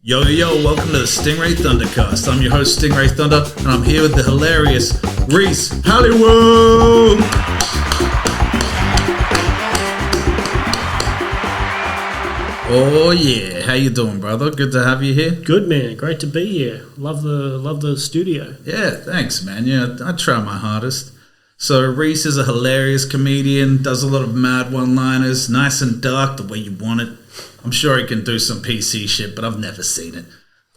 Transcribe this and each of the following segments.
Yo, welcome to the Stingray Thundercast. I'm your host, Stingray Thunder, and I'm here with the hilarious Rhys Halliwell. Oh yeah, how you doing, brother? Good to have you here. Good, man. Great to be here. Love the studio. Yeah, thanks, man. Yeah, I try my hardest. So Rhys is a hilarious comedian, does a lot of mad one-liners, nice and dark the way you want it. I'm sure he can do some PC shit, but I've never seen it.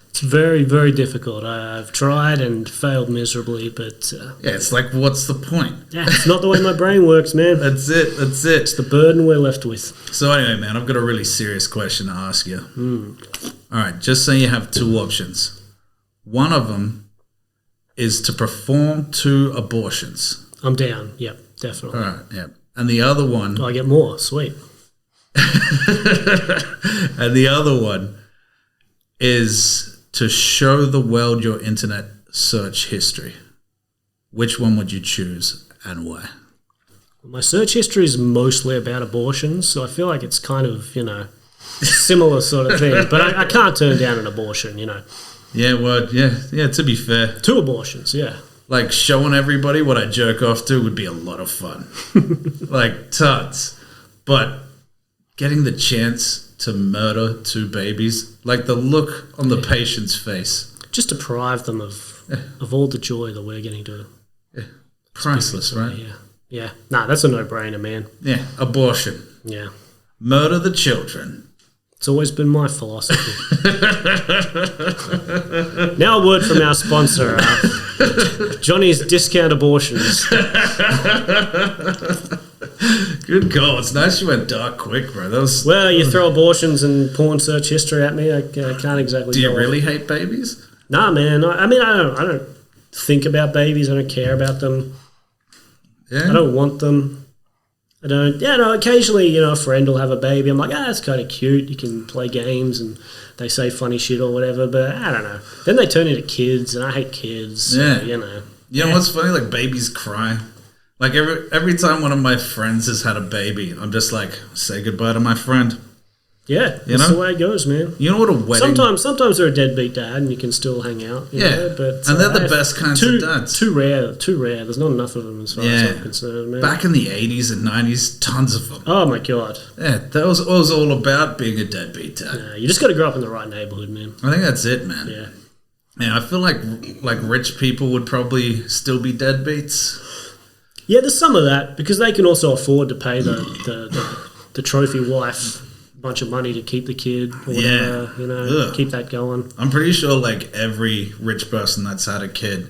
It's very, very difficult. I've tried and failed miserably, but... yeah, it's like, what's the point? Yeah, it's not the way my brain works, man. That's it. It's the burden we're left with. So anyway, man, I've got a really serious question to ask you. All right, just say you have two options. One of them is to perform 2 abortions. I'm down. Yep, definitely. All right, yeah. And the other one... Do I get more? Sweet. And the other one is to show the world your internet search history. Which one would you choose and why? My search history is mostly about abortions, so I feel like it's kind of, similar sort of thing. But I can't turn down an abortion, Yeah, well, yeah, to be fair. 2 abortions, yeah. Like, showing everybody what I jerk off to would be a lot of fun. Like, tons. But getting the chance to murder 2 babies, like the look on the patient's face. Just deprive them of all the joy that we're getting to. Yeah. Priceless, right? Yeah. Nah, that's a no-brainer, man. Yeah, abortion. Yeah. Murder the children. It's always been my philosophy. Now a word from our sponsor, Johnny's Discount Abortions. Good call. It's nice you went dark quick, bro. Well, you throw abortions and porn search history at me, I can't exactly. Do you really hate babies? Nah, man. I don't think about babies. I don't care about them. Yeah. I don't want them. I don't. Yeah, no. Occasionally, a friend will have a baby. I'm like, that's kind of cute. You can play games and they say funny shit or whatever. But I don't know. Then they turn into kids, and I hate kids. Yeah. So, You know what's funny? Like, babies cry. Like, every time one of my friends has had a baby, I'm just like, say goodbye to my friend. Yeah, that's the way it goes, man. You know what a wedding... Sometimes they're a deadbeat dad and you can still hang out. But and they're the best kinds of dads. Too rare. There's not enough of them as far as I'm concerned, man. Back in the 80s and 90s, tons of them. Oh, my God. Yeah, that was all about being a deadbeat dad. Yeah, you just got to grow up in the right neighborhood, man. I think that's it, man. Yeah. Yeah, I feel like rich people would probably still be deadbeats. Yeah, there's some of that because they can also afford to pay the trophy wife a bunch of money to keep the kid or whatever, keep that going. I'm pretty sure like every rich person that's had a kid,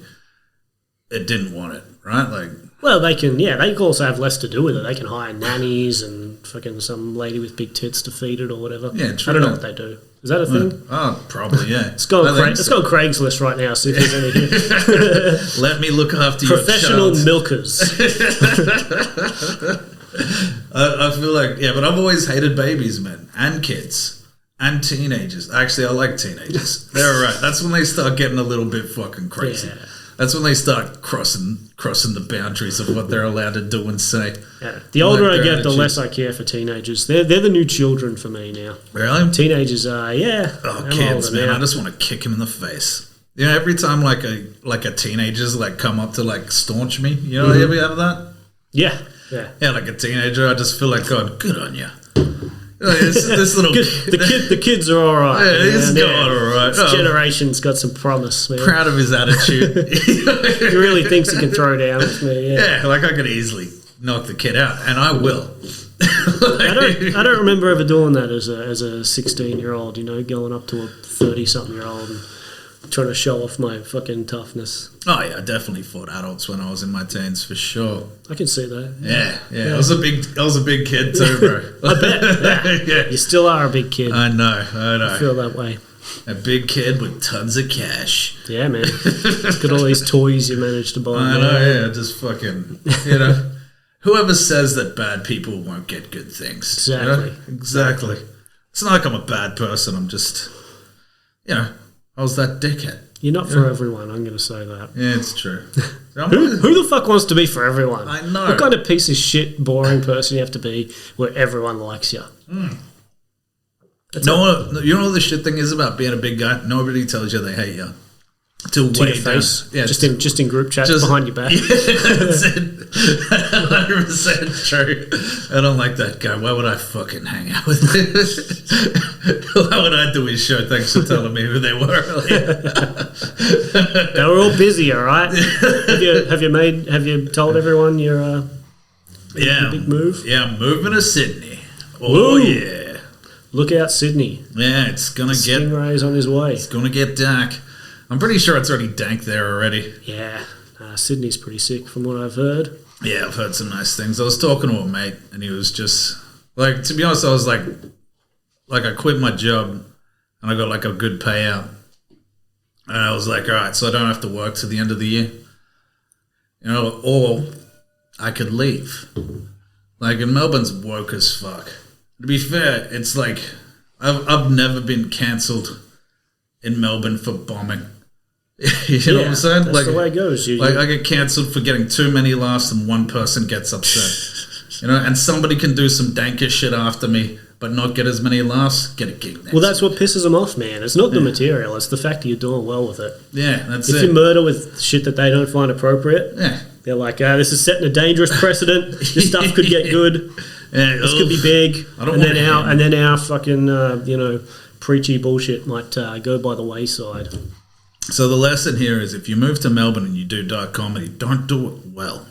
it didn't want it, right? Like, well, they can also have less to do with it. They can hire nannies and fucking some lady with big tits to feed it or whatever. Yeah, true. I don't know what they do. Is that a thing? Oh, probably, yeah. Let's go on Craigslist right now, see if there's anything. Let me look after Professional your child. milkers. I feel like, but I've always hated babies, man, and kids, and teenagers. Actually, I like teenagers. They're all right. That's when they start getting a little bit fucking crazy. Yeah. That's when they start crossing the boundaries of what they're allowed to do and say. Yeah. The older I get, the less I care for teenagers. They're the new children for me now. Really? Teenagers are, Oh, kids, man! Now. I just want to kick him in the face. Every time like a teenager's like come up to like staunch me. You know, you ever have that? Yeah. Yeah, like a teenager, I just feel like, God, good on you. This little the kids are all right. Yeah, he's going all right. This generation's got some promise, man. Proud of his attitude. He really thinks he can throw down with me. Yeah, like I could easily knock the kid out, and I will. I don't remember ever doing that as a 16-year-old. Going up to a 30-something-year-old and trying to show off my fucking toughness. Oh yeah, I definitely fought adults when I was in my teens for sure. I can see that. Yeah. I was a big kid too, bro. I bet. Yeah. You still are a big kid. I know. I feel that way. A big kid with tons of cash. Yeah, man. Got all these toys you managed to buy. I know. Yeah, just fucking. Whoever says that bad people won't get good things. Exactly. It's not like I'm a bad person. I'm just, I was that dickhead. You're not for everyone, I'm going to say that. Yeah, it's true. Who the fuck wants to be for everyone? I know. What kind of piece of shit, boring person you have to be where everyone likes you? You know what the shit thing is about being a big guy? Nobody tells you they hate you. To your face, yeah, just in group chats behind your back. Yeah, that's it. 100% true. I don't like that guy. Why would I fucking hang out with him? Why would I do his show? Thanks for telling me who they were. They were all busy, all right. Have you told everyone your big move? Yeah, I'm moving to Sydney. Oh Woo. yeah. Look out, Sydney. Yeah, it's gonna get Stingray's on his way. It's gonna get dark. I'm pretty sure it's already dank there already. Yeah, Sydney's pretty sick from what I've heard. Yeah, I've heard some nice things. I was talking to a mate, and he was just like, to be honest, I was like I quit my job, and I got like a good payout, and I was like, all right, so I don't have to work to the end of the year, you know, or I could leave. Like, and Melbourne's woke as fuck. To be fair, it's like I've never been cancelled in Melbourne for bombing. You know what I'm saying? That's the way it goes. I get cancelled for getting too many laughs and one person gets upset. You know, and somebody can do some danker shit after me but not get as many laughs, get a gig next. Well, that's what pisses them off, man. It's not the material, it's the fact that you're doing well with it. Yeah, that's if you murder with shit that they don't find appropriate, they're like, this is setting a dangerous precedent. This stuff could get good. This could be big. And then our fucking, preachy bullshit might go by the wayside. So the lesson here is if you move to Melbourne and you do dark comedy, don't do it well.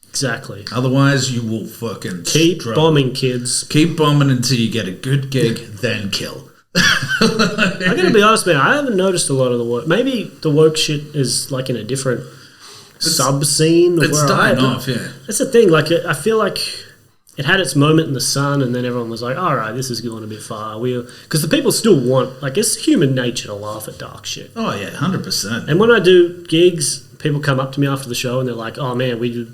Exactly. Otherwise, you will fucking keep bombing, kids. Keep bombing until you get a good gig, then kill. I gotta be honest, man. I haven't noticed a lot of the woke. Maybe the woke shit is like in a different sub scene. It's dying off. Yeah, that's the thing. Like, I feel like it had its moment in the sun, and then everyone was like, all right, this is going a bit far. Because the people still want, like, it's human nature to laugh at dark shit. Oh, yeah, 100%. And when I do gigs, people come up to me after the show, and they're like, oh, man, we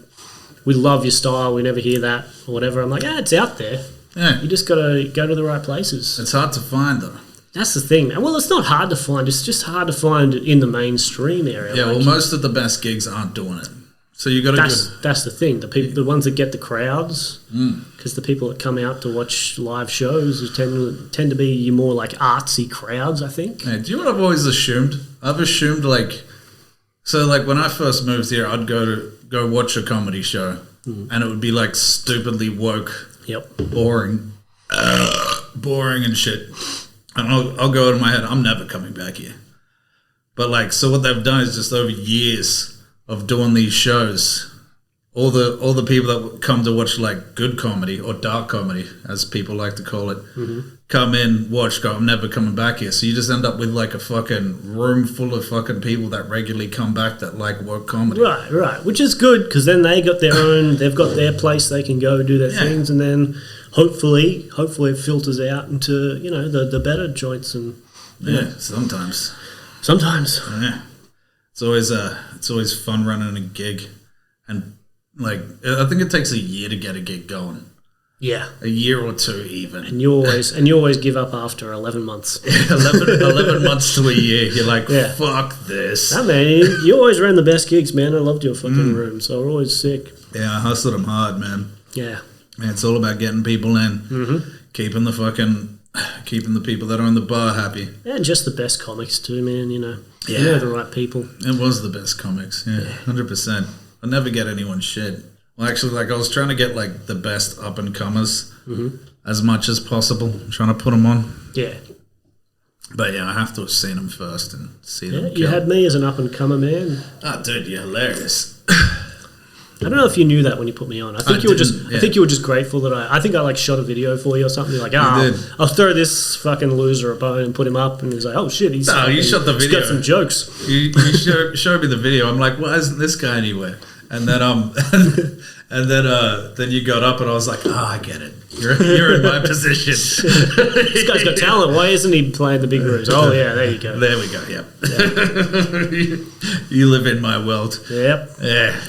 love your style. We never hear that or whatever. I'm like, it's out there. Yeah. You just got to go to the right places. It's hard to find, though. That's the thing, man. Well, it's not hard to find. It's just hard to find in the mainstream area. Yeah, most of the best gigs aren't doing it. So you got to. That's the thing. The ones that get the crowds, because the people that come out to watch live shows tend to be your more like artsy crowds. I think. Yeah, do you know what I've always assumed? I've assumed like when I first moved here, I'd go watch a comedy show, and it would be like stupidly woke, boring and shit. And I'll go in my head, I'm never coming back here. But so what they've done is just over years of doing these shows, all the people that come to watch like good comedy or dark comedy, as people like to call it, come in, watch, go, I'm never coming back here. So you just end up with like a fucking room full of fucking people that regularly come back that like woke comedy. Right. Which is good because then they've got their place they can go do their things, and then hopefully it filters out into the better joints and sometimes. Yeah. It's always fun running a gig, and I think it takes a year to get a gig going. Yeah, a year or two even. And you always give up after 11 months. 11 months to a year. You're like, fuck this. Nah, man, you always ran the best gigs, man. I loved your fucking room, so we're always sick. Yeah, I hustled them hard, man. Yeah, and it's all about getting people in, keeping the people that are in the bar happy. And just the best comics too, man. You know the right people. It was the best comics. Yeah, 100%. I never get anyone's shit. Well, actually, I was trying to get the best up and comers as much as possible, trying to put them on. Yeah. But yeah, I have to have seen them first and see them. You had me as an up and comer, man. Oh, dude, you're hilarious. I don't know if you knew that when you put me on. I think you were just grateful that I shot a video for you or something. Like, I'll throw this fucking loser a bone and put him up, and he's like, oh shit, you shot the video. He's got some jokes. You showed me the video. I'm like, why isn't this guy anywhere? And then then you got up, and I was like, I get it. You're in my position. This guy's got talent. Why isn't he playing the big rooms? Oh yeah, there you go. There we go. Yep. You live in my world. Yep. Yeah.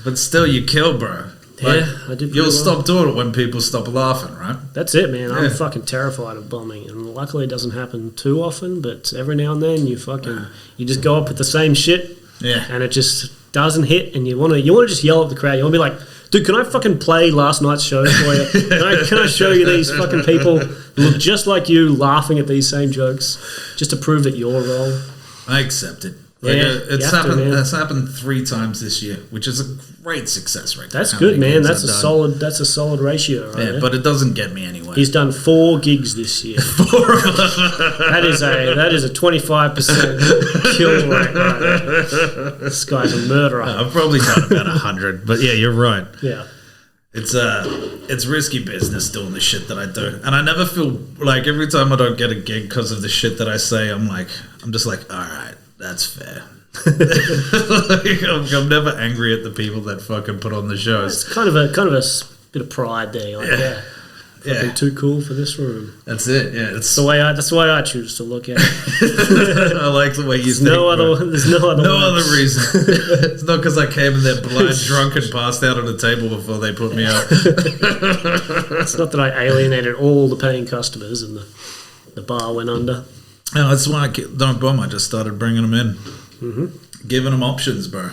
But still, you kill, bro. I did. You'll stop doing it when people stop laughing, right? That's it, man. I'm fucking terrified of bombing, and luckily it doesn't happen too often. But every now and then, you just go up with the same shit, and it just doesn't hit, and you want to just yell at the crowd. You want to be like, Dude, can I fucking play last night's show for you? Can I show you these fucking people who look just like you laughing at these same jokes just to prove that you're wrong? I accept it. It's happened 3 times this year, which is a great success rate. That's good, man. That's a solid ratio, right? Yeah, but it doesn't get me anywhere. He's done 4 gigs this year. 4 of them. That is a 25% kill rate, right? This guy's a murderer. I've probably done about 100, but yeah, you're right. Yeah. It's risky business doing the shit that I do, and I never feel like every time I don't get a gig because of the shit that I say, I'm just like, all right, that's fair. I'm never angry at the people that fucking put on the shows. It's kind of a bit of pride there. Like, fucking too cool for this room. That's it. Yeah, that's the way I choose to look at it. I like the way you think. There's no other reason. It's not because I came in there blind, drunk, and passed out on the table before they put me up. It's not that I alienated all the paying customers and the bar went under. No, that's why I don't bomb. I just started bringing them in, giving them options, bro.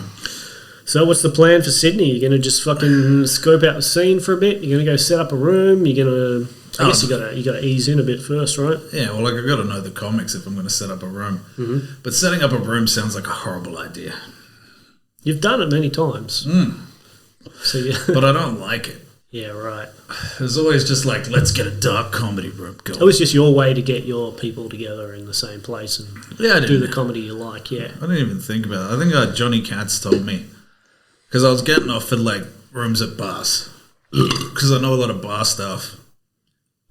So what's the plan for Sydney? You're going to just fucking scope out the scene for a bit? You're going to go set up a room? You're going to... I guess you got to ease in a bit first, right? Yeah, well, I got to know the comics if I'm going to set up a room. Mm-hmm. But setting up a room sounds like a horrible idea. You've done it many times. So yeah. But I don't like it. Yeah, right. It's always just like, let's get a dark comedy room going. It was just your way to get your people together in the same place and do the comedy you like, yeah. I didn't even think about it. I think Johnny Katz told me. Because I was getting offered, like, rooms at bars. Because I know a lot of bar stuff.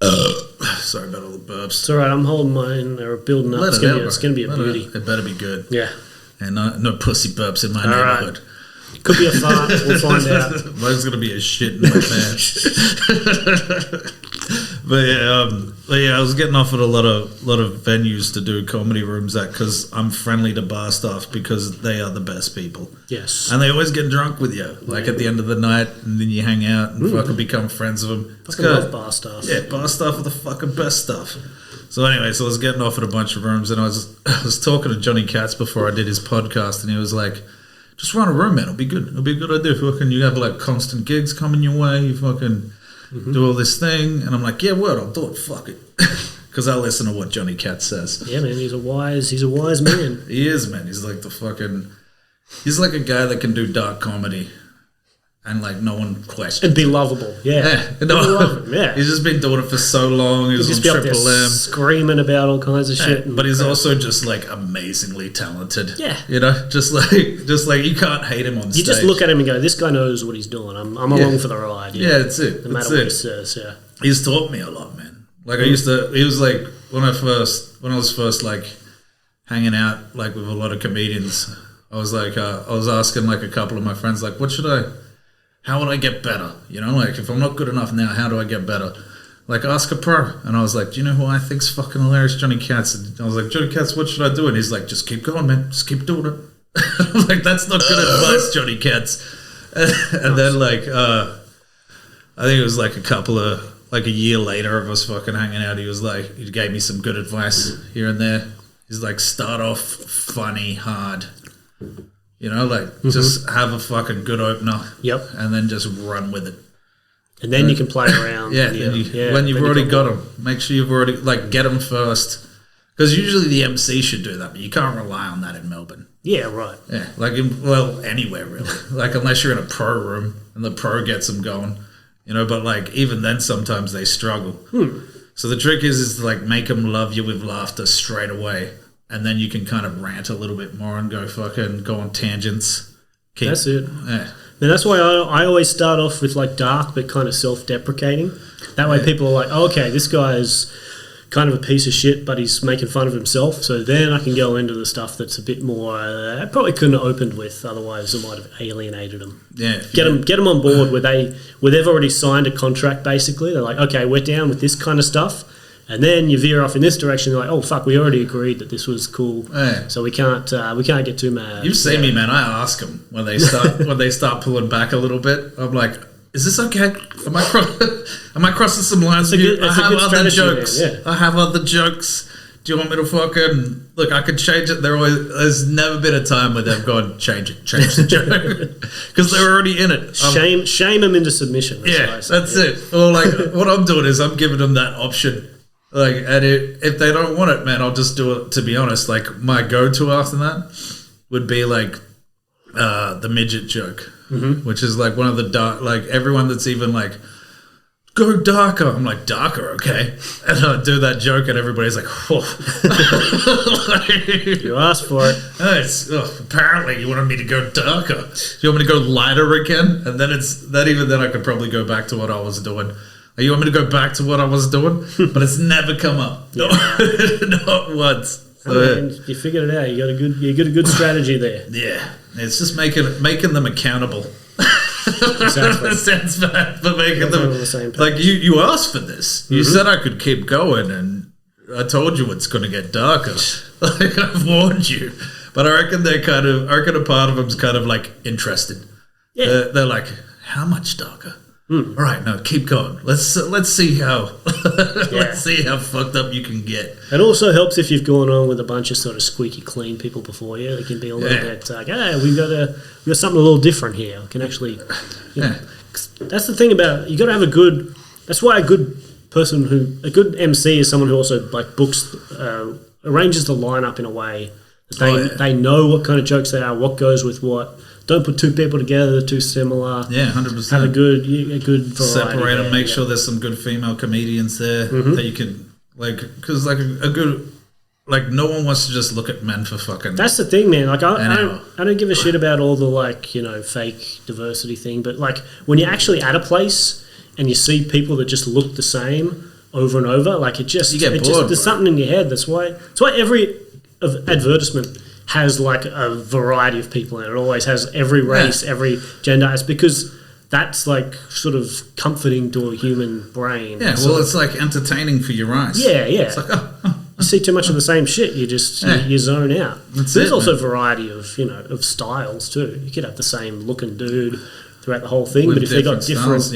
Sorry about all the burps. It's all right. I'm holding mine. They're building up. It's going to be a beauty. It better be good. Yeah. And no pussy burps in my neighborhood. Right. Could be a fart. We'll find out. Mine's going to be a shit in my pants. But yeah, I was getting offered a lot of venues to do comedy rooms at because I'm friendly to bar staff because they are the best people. Yes. And they always get drunk with you, like at the end of the night, and then you hang out and fucking become friends with them. I love bar staff. Yeah, bar staff are the fucking best stuff. So anyway, I was getting offered a bunch of rooms, and I was talking to Johnny Katz before I did his podcast, and he was like, just run a room, man. It'll be good. It'll be a good idea. Fucking, you have like constant gigs coming your way. You fucking do all this thing, and I'm like, yeah, word, I'll do it. Fuck it, because I listen to what Johnny Katz says. Yeah, man, he's a wise man. He is, man. He's like he's like a guy that can do dark comedy, and like no one questions and be lovable. Yeah, yeah. He's just been doing it for so long. He was on Triple M, screaming about all kinds of shit. But he's also just like amazingly talented. Yeah, you know, just like you can't hate him on stage. You just look at him and go, "This guy knows what he's doing. I'm along for the ride." Yeah, that's it. No matter what he says. Yeah, he's taught me a lot, man. Like I used to. He was like when I was first like hanging out like with a lot of comedians. I was like I was asking like a couple of my friends like, how would I get better? You know, like if I'm not good enough now, how do I get better? Like ask a pro. And I was like, do you know who I think's fucking hilarious? Johnny Katz. And I was like, Johnny Katz, what should I do? And he's like, just keep going, man. Just keep doing it. I'm like, that's not good advice, Johnny Katz. And then like, I think it was like a year later of us fucking hanging out. He gave me some good advice here and there. He's like, start off funny, hard. You know, like, just have a fucking good opener. Yep. And then just run with it. And then you can play around. When you've already got them, make sure you've already, like, get them first. Because usually the MC should do that, but you can't rely on that in Melbourne. Yeah, right. Yeah, like, anywhere, really. Like, unless you're in a pro room and the pro gets them going. You know, but, like, even then sometimes they struggle. So the trick is to, like, make them love you with laughter straight away. And then you can kind of rant a little bit more and go on tangents. That's it. Yeah. And that's why I always start off with like dark but kind of self-deprecating. That way people are like, oh, okay, this guy's kind of a piece of shit, but he's making fun of himself. So then I can go into the stuff that's a bit more, I probably couldn't have opened with, otherwise it might have alienated them. Yeah. Get them on board where they've already signed a contract basically. They're like, okay, we're down with this kind of stuff. And then you veer off in this direction. You're like, oh fuck, we already agreed that this was cool, so we can't get too mad. You've seen me, man. I ask them when they start pulling back a little bit. I'm like, is this okay? Am I crossing some lines with you? I have other jokes. I have other jokes. Do you want me to fucking look? I could change it. There's never been a time where they've gone change the joke because they're already in it. Shame them into submission. That's it. Or like what I'm doing is I'm giving them that option. Like, and if they don't want it, man, I'll just do it. To be honest, like my go-to after that would be like the midget joke, which is like one of the dark. Like everyone that's even like. Go darker. I'm like, darker, okay. And I do that joke and everybody's like, whoa. You asked for it. Apparently you wanted me to go darker. Do you want me to go lighter again? And then even then I could probably go back to what I was doing. You want me to go back to what I was doing? But it's never come up. Yeah. Not once. So, you figured it out. You got a good strategy there. Yeah. It's just making them accountable. Exactly. That sounds bad, but making them on the same page. Like you asked for this. You said I could keep going, and I told you it's going to get darker. Like I've warned you, but I reckon a part of them's kind of like interested. Yeah, they're like, how much darker? All right, no, keep going. Let's see how let's see how fucked up you can get. It also helps if you've gone on with a bunch of sort of squeaky clean people before you. They can be a little bit like, hey, we've got something a little different here. We can actually, you know, that's the thing about you got to have a good. That's why a good MC is someone who also like books, arranges the lineup in a way that they know what kind of jokes they are, what goes with what. Don't put two people together that are too similar. Yeah, 100%. Have a good variety. Separate them. Make sure there's some good female comedians there that you can because like a good no one wants to just look at men for fucking. That's the thing, man. Like I don't give a shit about all the fake diversity thing, but like when you're actually at a place and you see people that just look the same over and over, like you get bored. There's something in your head. That's why every advertisement has like a variety of people in it. It always has every race, every gender. It's because that's like sort of comforting to a human brain. Yeah, well, it's like entertaining for your eyes. Yeah. It's like, you see too much of the same shit, you just you zone out. There's also a variety of styles too. You could have the same looking dude throughout the whole thing, but if they got different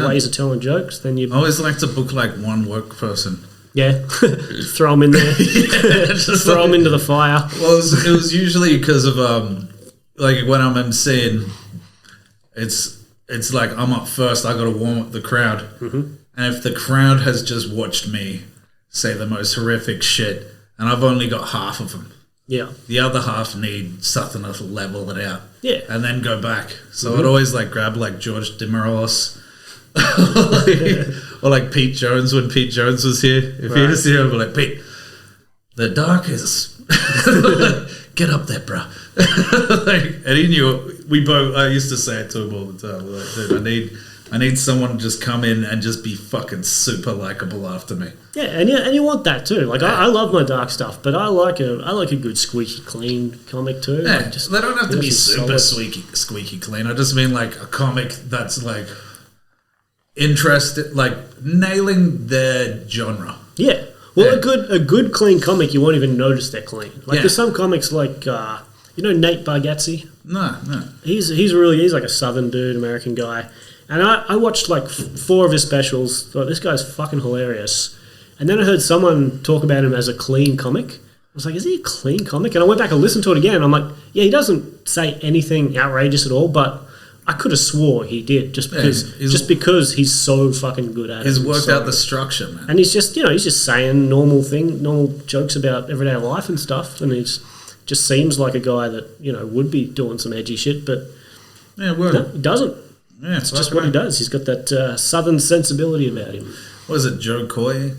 ways of telling jokes, then you. I always like to book like one work person. Yeah, throw them in there. Just throw them into the fire. Well, it was usually because of like when I'm emceeing, it's like I'm up first. I got to warm up the crowd, and if the crowd has just watched me say the most horrific shit, and I've only got half of them, the other half need something to level it out, and then go back. So I'd always like grab like George DeMorolis. Or like Pete Jones when Pete Jones was here. If he was here, I'd be like, Pete, the dark is get up there, bro. And he knew I used to say it to him all the time. Like, dude, I need someone to just come in and just be fucking super likable after me. Yeah, and you want that too. Like I love my dark stuff, but I like a good squeaky clean comic too. Yeah, like they don't have to be super squeaky clean. I just mean like a comic that's like interested, like nailing their genre. Yeah. Well, a good clean comic, you won't even notice they're clean. Like there's some comics like Nate Bargatze. No. He's like a southern dude, American guy, and I watched like 4 of his specials. Thought this guy's fucking hilarious, and then I heard someone talk about him as a clean comic. I was like, is he a clean comic? And I went back and listened to it again. And I'm like, yeah, he doesn't say anything outrageous at all, but I could have swore he did just because he's so fucking good at it. He's worked out the structure, man. And he's just saying normal jokes about everyday life and stuff, and he just seems like a guy that would be doing some edgy shit, but no, he doesn't. Yeah, it's just what he does. He's got that southern sensibility about him. What is it, Joe Coy?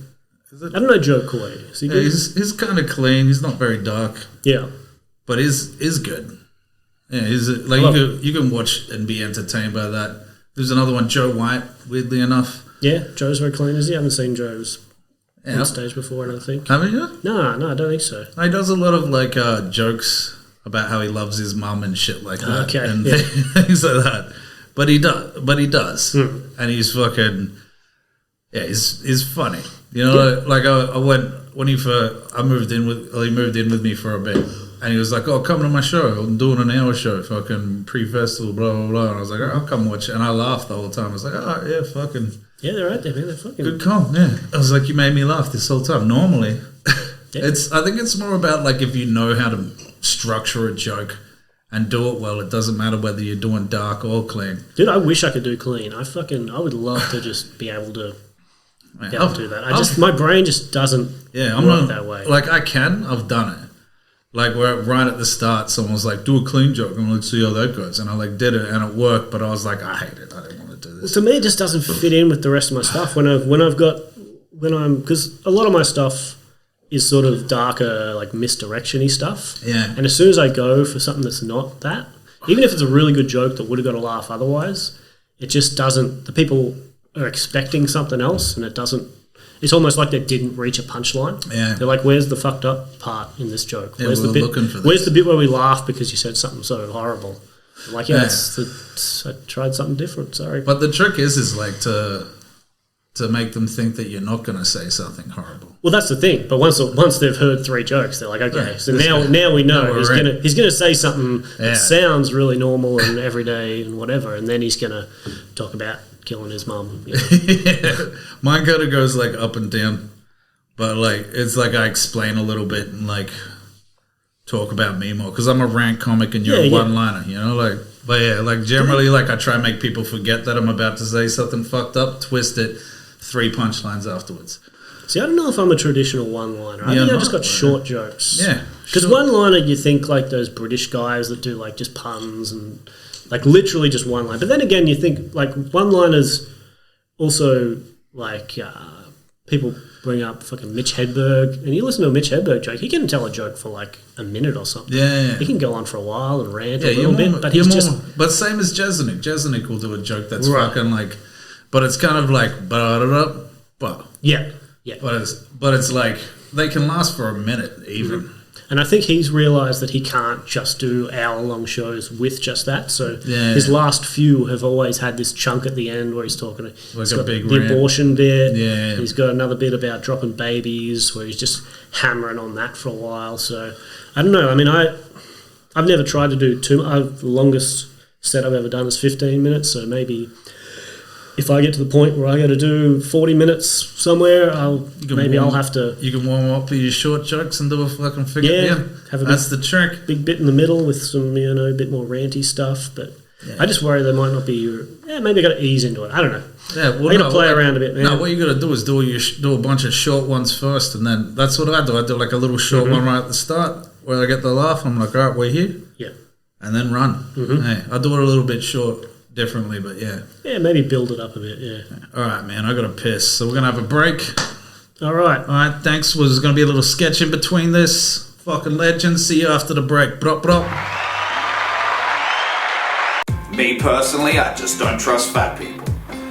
Is it? I don't know Joe Coy. Is he good? He's kind of clean. He's not very dark. Yeah, but is good. Yeah, you can watch and be entertained by that. There's another one, Joe White, weirdly enough. Yeah, Joe's very clean, is he? I haven't seen Joe's on stage before, I don't think. Haven't you? No, I don't think so. He does a lot of like jokes about how he loves his mum and shit like that. Okay, and things like that. But he does. And he's fucking he's funny. Like I went when he moved in with me for a bit. And he was like, "Oh, come to my show. I'm doing an hour show, fucking pre-festival, blah, blah, blah." And I was like, "I'll come watch it." And I laughed the whole time. I was like, "Oh, yeah, fucking..." Yeah, they're right there, man. They're fucking... Good call, yeah. I was like, "You made me laugh this whole time." Normally, I think it's more about like if you know how to structure a joke and do it well, it doesn't matter whether you're doing dark or clean. Dude, I wish I could do clean. I would love to just be able to do that. My brain just doesn't work that way. Like I've done it. Like right at the start, someone was like, "Do a clean joke," and let's see how that goes. And I like did it, and it worked. But I was like, I hate it. I don't want to do this. Well, to me, it just doesn't fit in with the rest of my stuff. Because a lot of my stuff is sort of darker, like misdirection-y stuff. Yeah. And as soon as I go for something that's not that, even if it's a really good joke that would have got a laugh otherwise, it just doesn't. The people are expecting something else, and it doesn't. It's almost like they didn't reach a punchline. Yeah. They're like, where's the fucked up part in this joke? Yeah, where's the bit where we laugh because you said something so horrible? I'm like, I tried something different, sorry. But the trick is like to make them think that you're not going to say something horrible. Well, that's the thing. But once they've heard 3 jokes, they're like, okay, so now we know he's gonna say something that sounds really normal and everyday and whatever, and then he's gonna talk about killing his mum. You know? Mine kind of goes like up and down, but like it's like I explain a little bit and like talk about me more because I'm a rant comic and you're a one-liner, you know, like. But yeah, like generally, like I try and make people forget that I'm about to say something fucked up, twist it, 3 punchlines afterwards. See, I don't know if I'm a traditional one-liner. I think I just got short jokes. Yeah. Because one-liner, you think like those British guys that do like just puns and like literally just one line. But then again, you think like one-liners also like people bring up fucking Mitch Hedberg, and you listen to a Mitch Hedberg joke, he can tell a joke for like a minute or something. Yeah. He can go on for a while and rant a little bit, but he's just... But same as Jeselnik. Jeselnik will do a joke that's fucking like... But it's kind of like... Yeah. But it's like... They can last for a minute, even. Mm-hmm. And I think he's realised that he can't just do hour-long shows with just that. So his last few have always had this chunk at the end where he's talking... Like a big the abortion bit. Yeah. He's got another bit about dropping babies where he's just hammering on that for a while. So, I don't know. I mean, I've never tried to do too... The longest set I've ever done is 15 minutes, so maybe... If I get to the point where I got to do 40 minutes somewhere, I'll have to... You can warm up for your short jokes and do a fucking figure. Yeah. That's the trick. Big bit in the middle with some, a bit more ranty stuff. But I just worry there might not be... maybe I got to ease into it. I don't know. Yeah, well, I got to play around a bit, man. No, what you got to do is do a bunch of short ones first, and then that's what I do. I do like a little short one right at the start where I get the laugh. I'm like, all right, we're here. Yeah. And then run. Mm-hmm. Hey, I do it a little bit short. Differently, but yeah, maybe build it up a bit. All right, man, I gotta piss, so we're gonna have a break. All right, thanks. There's gonna be a little sketch in between this. Fucking legend. See you after the break. Brop. Me personally, I just don't trust fat people.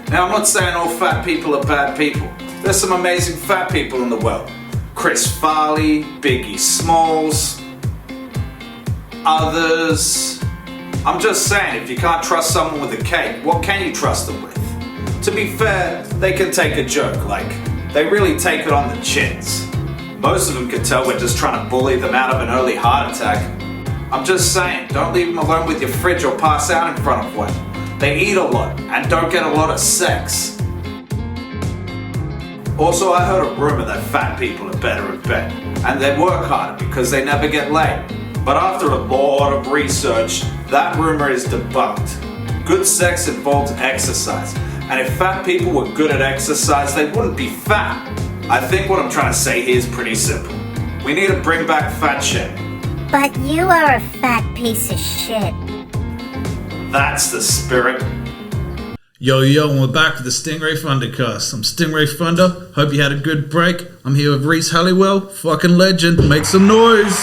Now, I'm not saying all fat people are bad people. There's some amazing fat people in the world. Chris Farley, Biggie Smalls, others. I'm just saying, if you can't trust someone with a cake, what can you trust them with? To be fair, they can take a joke, like, they really take it on the chins. Most of them can tell we're just trying to bully them out of an early heart attack. I'm just saying, don't leave them alone with your fridge or pass out in front of one. They eat a lot and don't get a lot of sex. Also, I heard a rumor that fat people are better in bed, and they work harder because they never get laid. But after a lot of research, that rumor is debunked. Good sex involves exercise, and if fat people were good at exercise, they wouldn't be fat. I think what I'm trying to say here is pretty simple. We need to bring back fat shaming. But you are a fat piece of shit. That's the spirit. Yo, and we're back with the Stingray Thundercast. I'm Stingray Thunder. Hope you had a good break. I'm here with Rhys Halliwell, fucking legend. Make some noise.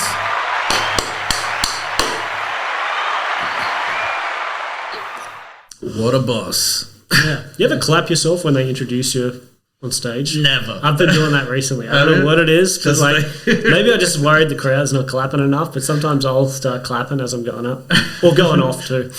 What a boss. Yeah. You ever clap yourself when they introduce you on stage? Never. I've been doing that recently. I don't know what it is, but like maybe I just worried the crowd's not clapping enough, but sometimes I'll start clapping as I'm going up. Or going off too.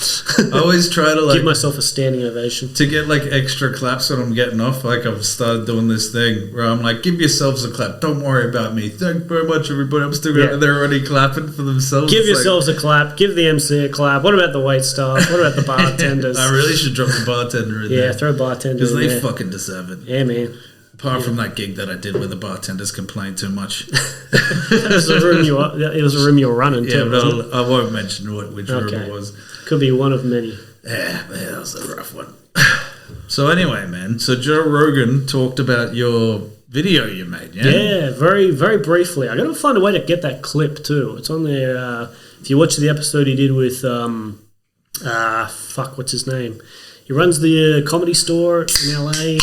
I always try to give myself a standing ovation. To get like extra claps when I'm getting off. Like I've started doing this thing where I'm like, give yourselves a clap. Don't worry about me. Thank you very much, everybody. I'm still going. They're already clapping for themselves. Give yourselves a clap. Give the MC a clap. What about the wait staff? What about the bartenders? I really should drop the bartender in there. Yeah, throw bartenders in there. Because they fucking deserve it. Yeah, man. Apart from that gig that I did where the bartenders complained too much. It was a room you were running too. Yeah, but I won't mention which room it was. Could be one of many. Yeah, that was a rough one. So anyway, man, so Joe Rogan talked about your video you made, yeah? Yeah, very, very briefly. I got to find a way to get that clip too. It's on there. If you watch the episode he did with, what's his name? He runs the comedy store in LA.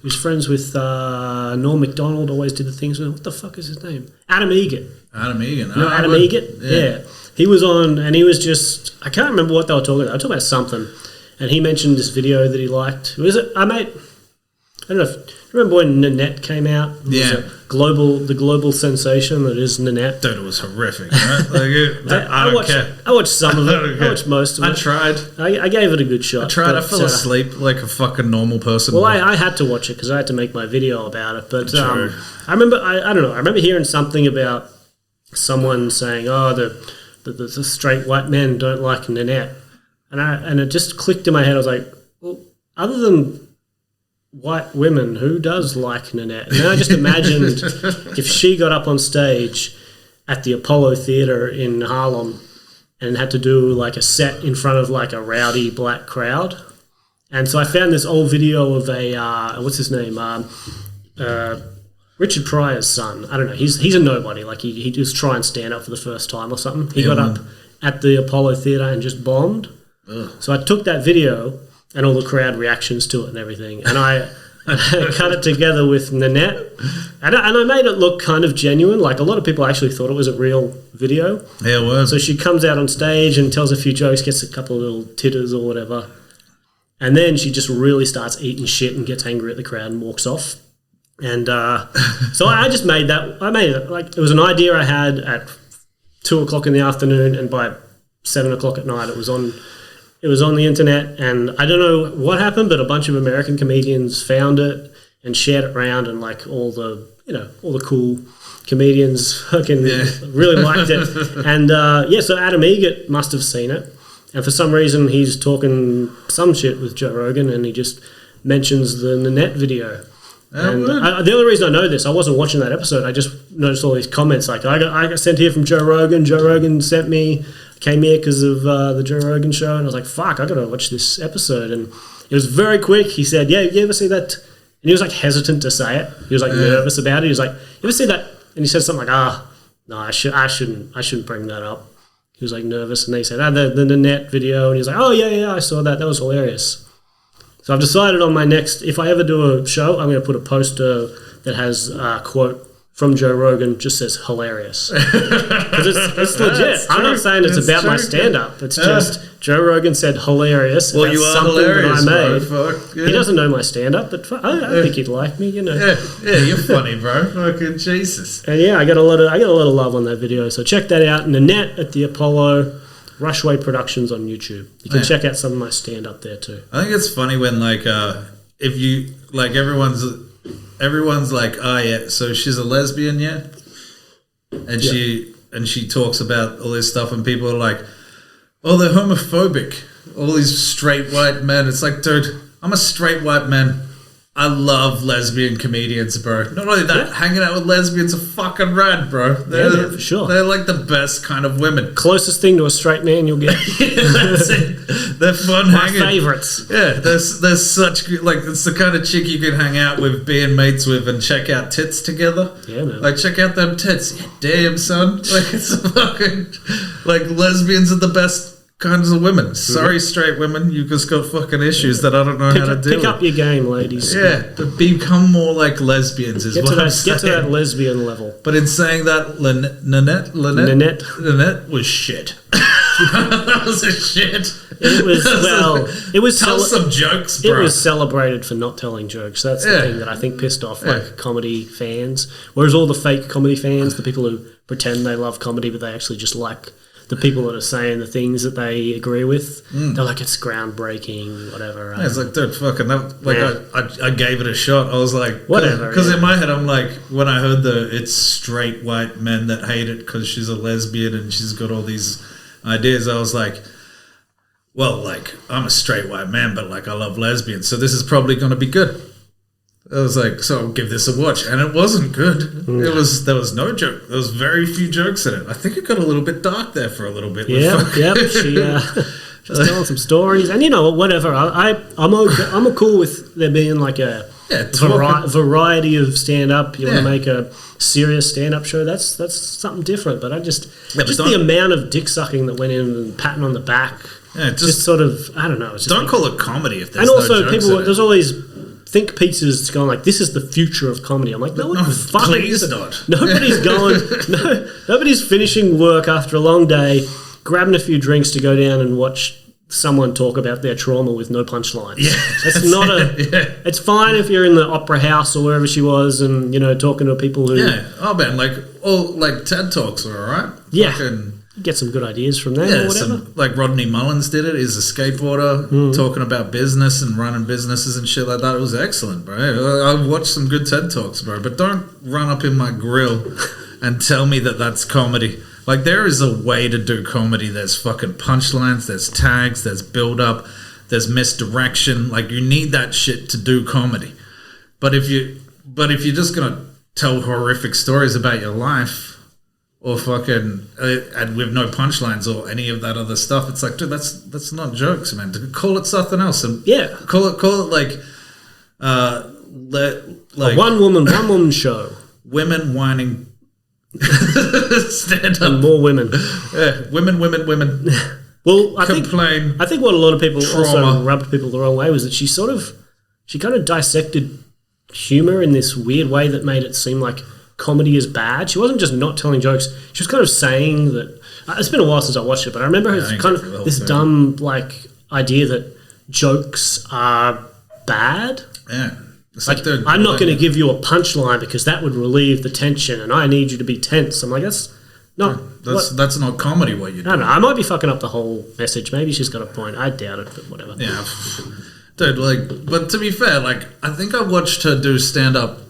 He was friends with Norm Macdonald, always did the things with, what the fuck is his name? Adam Egan. Adam Egan. You know Adam Egan? Yeah. He was on, and he was just, I can't remember what they were talking about. They were talking about something. And he mentioned this video that he liked. Was it? I don't know if you remember when Nanette came out. Yeah. The global sensation that is Nanette. Dude, it was horrific, right? I don't care. I watched some of it. I watched most of it. I tried. I gave it a good shot. I tried. I fell asleep like a fucking normal person. Well, I had to watch it because I had to make my video about it. But I remember, I don't know. I remember hearing something about someone saying, "Oh, the straight white men don't like Nanette," and it just clicked in my head. I was like, well, other than white women, who does like Nanette? And then I just imagined if she got up on stage at the Apollo Theatre in Harlem and had to do like a set in front of like a rowdy black crowd. And so I found this old video of what's his name? Richard Pryor's son. I don't know. He's a nobody. Like he just try and stand up for the first time or something. He got up at the Apollo Theatre and just bombed. Ugh. So I took that video and all the crowd reactions to it and everything. And I cut it together with Nanette. And I made it look kind of genuine. Like a lot of people actually thought it was a real video. Yeah, it was. So she comes out on stage and tells a few jokes, gets a couple of little titters or whatever. And then she just really starts eating shit and gets angry at the crowd and walks off. And so I just made that. I made it. Like it was an idea I had at 2:00 in the afternoon, and by 7:00 at night it was on the internet, and I don't know what happened, but a bunch of American comedians found it and shared it around, and like all the cool comedians fucking really liked it. And so Adam Egan must have seen it, and for some reason he's talking some shit with Joe Rogan, and he just mentions the Nanette video. And the only reason I know this, I wasn't watching that episode. I just noticed all these comments like, I got sent here from Joe Rogan. Joe Rogan sent me. Came here because of the Joe Rogan show, and I was like, fuck, I got to watch this episode. And it was very quick. He said, yeah, you ever see that? And he was like hesitant to say it. He was like nervous about it. He was like, you ever see that? And he said something like, no, I shouldn't bring that up. He was like nervous, and they said, the Nanette video, and he was like, oh yeah, I saw that. That was hilarious. So I've decided on my next, if I ever do a show, I'm going to put a poster that has a quote from Joe Rogan, just says hilarious. Because it's legit. I'm not saying it's about my stand-up. It's just Joe Rogan said hilarious. Well, you are hilarious, that I made. Bro. Fuck, yeah. He doesn't know my stand-up, but I think he'd like me, you know. Yeah, you're funny, bro. Fucking Jesus. And yeah, I got a lot of love on that video. So check that out. Nanette at the Apollo. Rushway Productions on YouTube. You can check out some of my stand-up there too. I think it's funny when like if you like everyone's like, oh yeah, so she's a lesbian, yeah, and she talks about all this stuff, and people are like, oh, they're homophobic. All these straight white men. It's like, dude, I'm a straight white man. I love lesbian comedians, bro. Not only that, hanging out with lesbians are fucking rad, bro. They're for sure. They're like the best kind of women. Closest thing to a straight man you'll get. That's it. They're fun hanging. My favourites. Yeah, there's such like it's the kind of chick you can hang out with, being mates with, and check out tits together. Yeah, man. Like check out them tits. Yeah, damn, son. Like it's fucking like lesbians are the best kinds of women. Sorry, straight women, you just got fucking issues that I don't know how to deal with. Pick up your game, ladies. Yeah, but become more like lesbians is what I'm saying. Get to that lesbian level. But in saying that, Nanette was shit. That was a shit. It was tell some jokes, bro. It was celebrated for not telling jokes. That's the thing that I think pissed off like comedy fans. Whereas all the fake comedy fans, the people who pretend they love comedy but they actually just like the people that are saying the things that they agree with, they're like, it's groundbreaking, whatever. Yeah, it's like, dude, fucking, I gave it a shot. I was like, whatever. Because in my head, I'm like, when I heard it's straight white men that hate it because she's a lesbian and she's got all these ideas, I was like, well, like, I'm a straight white man, but like, I love lesbians, so this is probably going to be good. I was like, so I'll give this a watch, and it wasn't good. There was no joke. There was very few jokes in it. I think it got a little bit dark there for a little bit. Yep. She was telling some stories, and whatever. I'm cool with there being like a variety of stand up. You want to make a serious stand up show? That's something different. But the amount of dick sucking that went in and patting on the back. Yeah, just sort of, I don't know. Don't call it comedy if there's no jokes. And also, people, there's always think pieces going like, this is the future of comedy. I'm like, no, please not. Nobody's finishing work after a long day, grabbing a few drinks to go down and watch someone talk about their trauma with no punchlines. Yeah, that's not It's fine if you're in the opera house or wherever she was, and talking to people who. Yeah. Oh man, like TED Talks are alright. Yeah. Get some good ideas from them or whatever. Like Rodney Mullins did it. He's a skateboarder talking about business and running businesses and shit like that. It was excellent, bro. I've watched some good TED Talks, bro. But don't run up in my grill and tell me that that's comedy. Like, there is a way to do comedy. There's fucking punchlines, there's tags, there's build-up, there's misdirection. Like, you need that shit to do comedy. But if you're just gonna tell horrific stories about your life, or fucking and with no punchlines or any of that other stuff, it's like, dude, that's not jokes, man. Call it something else, and call it like a one woman show. Women whining, stand up, and more women. Yeah, women. Well, I think what a lot of people also rubbed people the wrong way was that she kind of dissected humor in this weird way that made it seem like comedy is bad. She wasn't just not telling jokes. She was kind of saying that. It's been a while since I watched it, but I remember this dumb idea that jokes are bad. Yeah, I'm not going to give you a punchline because that would relieve the tension, and I need you to be tense. I'm like, that's not comedy. What you do. I don't know. I might be fucking up the whole message. Maybe she's got a point. I doubt it, but whatever. Yeah, dude. But to be fair, I think I watched her do stand up.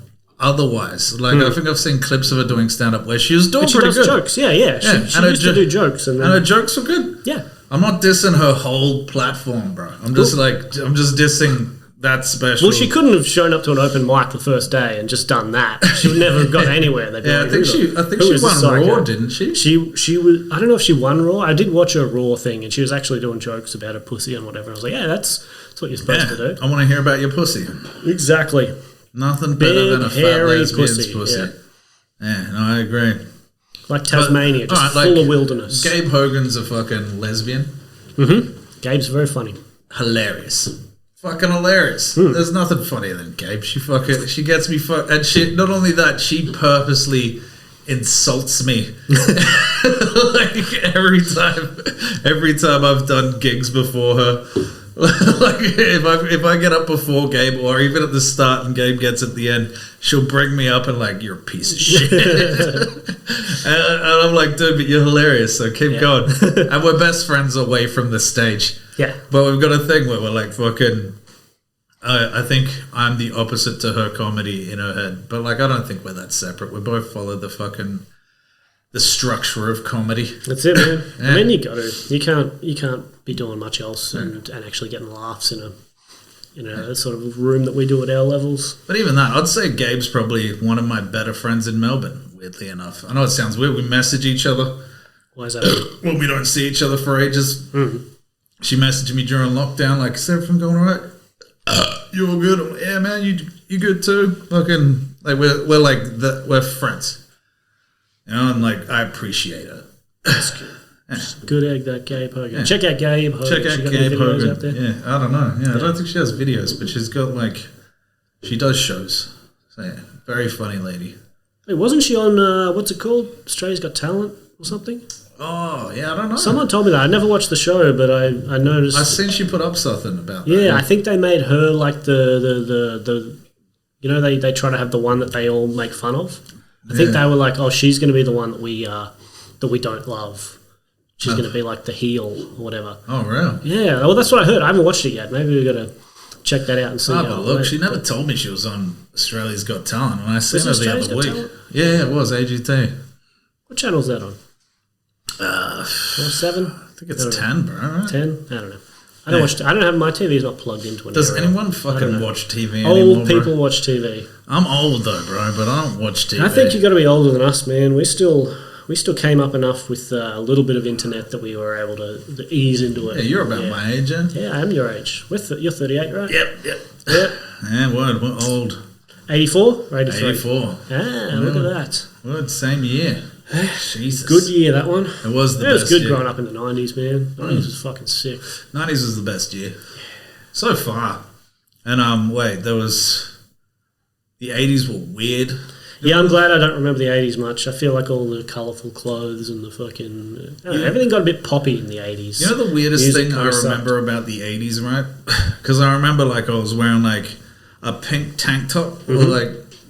Otherwise, I think I've seen clips of her doing stand-up where she was doing pretty good. Jokes, yeah. She used to do jokes, and her jokes were good. Yeah, I'm not dissing her whole platform, bro. I'm just dissing that special. Well, she couldn't have shown up to an open mic the first day and just done that. She would never have got anywhere. I think she won Raw, didn't she? She was. I don't know if she won Raw. I did watch her Raw thing, and she was actually doing jokes about her pussy and whatever. I was like, yeah, that's what you're supposed to do. I want to hear about your pussy. Exactly. Nothing better than a fat lesbian's pussy. Yeah, no, I agree. Like Tasmania, full of wilderness. Gabe Hogan's a fucking lesbian. Mm-hmm. Gabe's very funny. Hilarious. Fucking hilarious. There's nothing funnier than Gabe. She gets me and she, not only that, she purposely insults me. every time I've done gigs before her. If I get up before Gabe, or even at the start and Gabe gets at the end, she'll bring me up and you're a piece of shit. and I'm like, dude, but you're hilarious, so keep going. And we're best friends away from the stage. Yeah. But we've got a thing where we're fucking. I think I'm the opposite to her comedy in her head, but I don't think we're that separate. We both follow the structure of comedy. That's it, man. I mean, you can't be doing much else and actually getting laughs in a sort of room that we do at our levels. But even that, I'd say Gabe's probably one of my better friends in Melbourne, weirdly enough. I know it sounds weird. We message each other. Why is that? Well, we don't see each other for ages. Mm-hmm. She messaged me during lockdown, is everything going all right? You all good? I'm like, yeah, man, you good too? Fucking, we're friends. And I appreciate it. That's good. Good egg, that Gabe Hogan. Yeah. Check out Gabe Hogan. Check out Gabe Hogan. Out there? Yeah, I don't know. Yeah, I don't think she has videos, but she's got she does shows. So yeah, very funny lady. Hey, wasn't she on what's it called? Australia's Got Talent or something? Oh yeah, I don't know. Someone told me that. I never watched the show, but I noticed. I seen she put up something about that. Yeah, I think they made her the they try to have the one that they all make fun of. I think they were like, oh, she's going to be the one that we don't love. She's going to be the heel or whatever. Oh, really? Yeah. Well, that's what I heard. I haven't watched it yet. Maybe we've got to check that out and see. But look, she never told me she was on Australia's Got Talent, and I seen her the other week. Talent? Yeah, it was AGT. What channel is that on? 7? I think it's 10, bro. Right? 10? I don't know. I don't watch. I don't have my TV's not plugged into an. Does area. anyone fucking watch TV anymore? Old people watch TV. I'm old though, bro, but I don't watch TV. I think you got to be older than us, man. We still came up enough with a little bit of internet that we were able to ease into it. Yeah, you're about my age, eh? Yeah, I am your age. You're 38, right? Yep. Yeah, we're old. 84 or 83? 84. Look at that. Word, same year. Jesus. Good year, that one. It was the best year. It was good growing up in the 90s, man. 90s was fucking sick. 90s was the best year. So far. And, there was... The 80s were weird. Yeah, I'm glad I don't remember the 80s much. I feel like all the colourful clothes and the fucking... everything got a bit poppy in the 80s. You know the weirdest thing I remember about the 80s, right? Because I remember, I was wearing, a pink tank top with,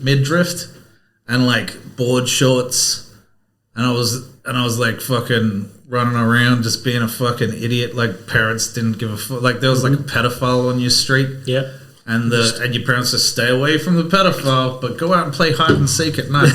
midriff and, board shorts. And I was fucking running around just being a fucking idiot. Parents didn't give a fuck. There was, a pedophile on your street. Yep. And your parents just stay away from the pedophile, but go out and play hide and seek at night.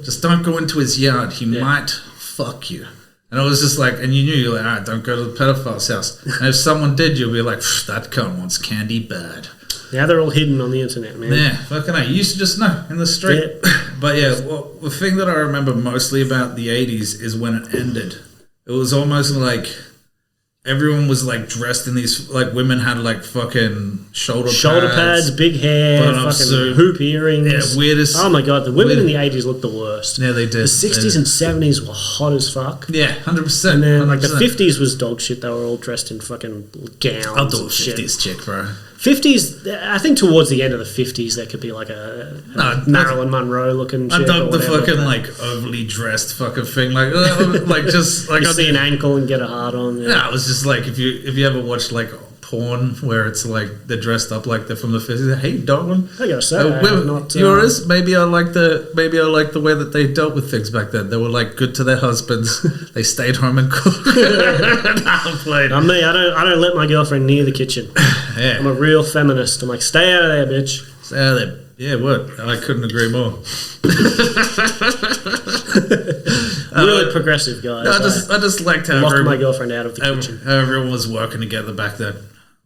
Just don't go into his yard. He might fuck you. And it was just and you knew, you're all right, don't go to the pedophile's house. And if someone did, you'll be like, that cunt wants candy bad. Now they're all hidden on the internet, man. Yeah, fucking hell. You used to just know in the street. Yeah. But yeah, the thing that I remember mostly about the 80s is when it ended. It was almost everyone was dressed in these women had fucking shoulder pads, big hair, fucking hoop earrings. Yeah, weirdest. Oh my god, the women in the 80s looked the worst. Yeah, they did. The 60s and 70s were hot as fuck. Yeah, 100%. And then 100%. the 50s was dog shit. They were all dressed in fucking gowns. I'll do a 50s chick, bro. 50s, I think towards the end of the 50s there could be a Marilyn Monroe looking chick. I dug the fucking overly dressed fucking thing, just you see an ankle and get a hard on. Yeah, it was just if you ever watched porn where it's they're dressed up like they're from the 50s. Hey, darling, I gotta say, yours. Maybe I like the way that they dealt with things back then. They were good to their husbands. They stayed home and cooked. I'm me. I don't let my girlfriend near the kitchen. Yeah. I'm a real feminist. I'm stay out of there, bitch. Stay out of there. Yeah, what? I couldn't agree more. Really progressive guys. I just liked how locked my girlfriend out of the kitchen. How everyone was working together back then.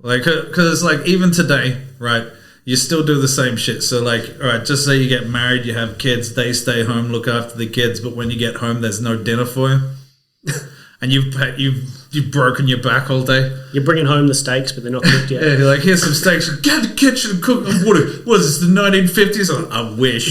Because even today, right? You still do the same shit. So all right, just say you get married, you have kids, they stay home, look after the kids, but when you get home, there's no dinner for you, and you've broken your back all day. You're bringing home the steaks, but they're not cooked yet. Yeah, you're here's some steaks. Get in the kitchen and cook. What is this, the 1950s? I wish.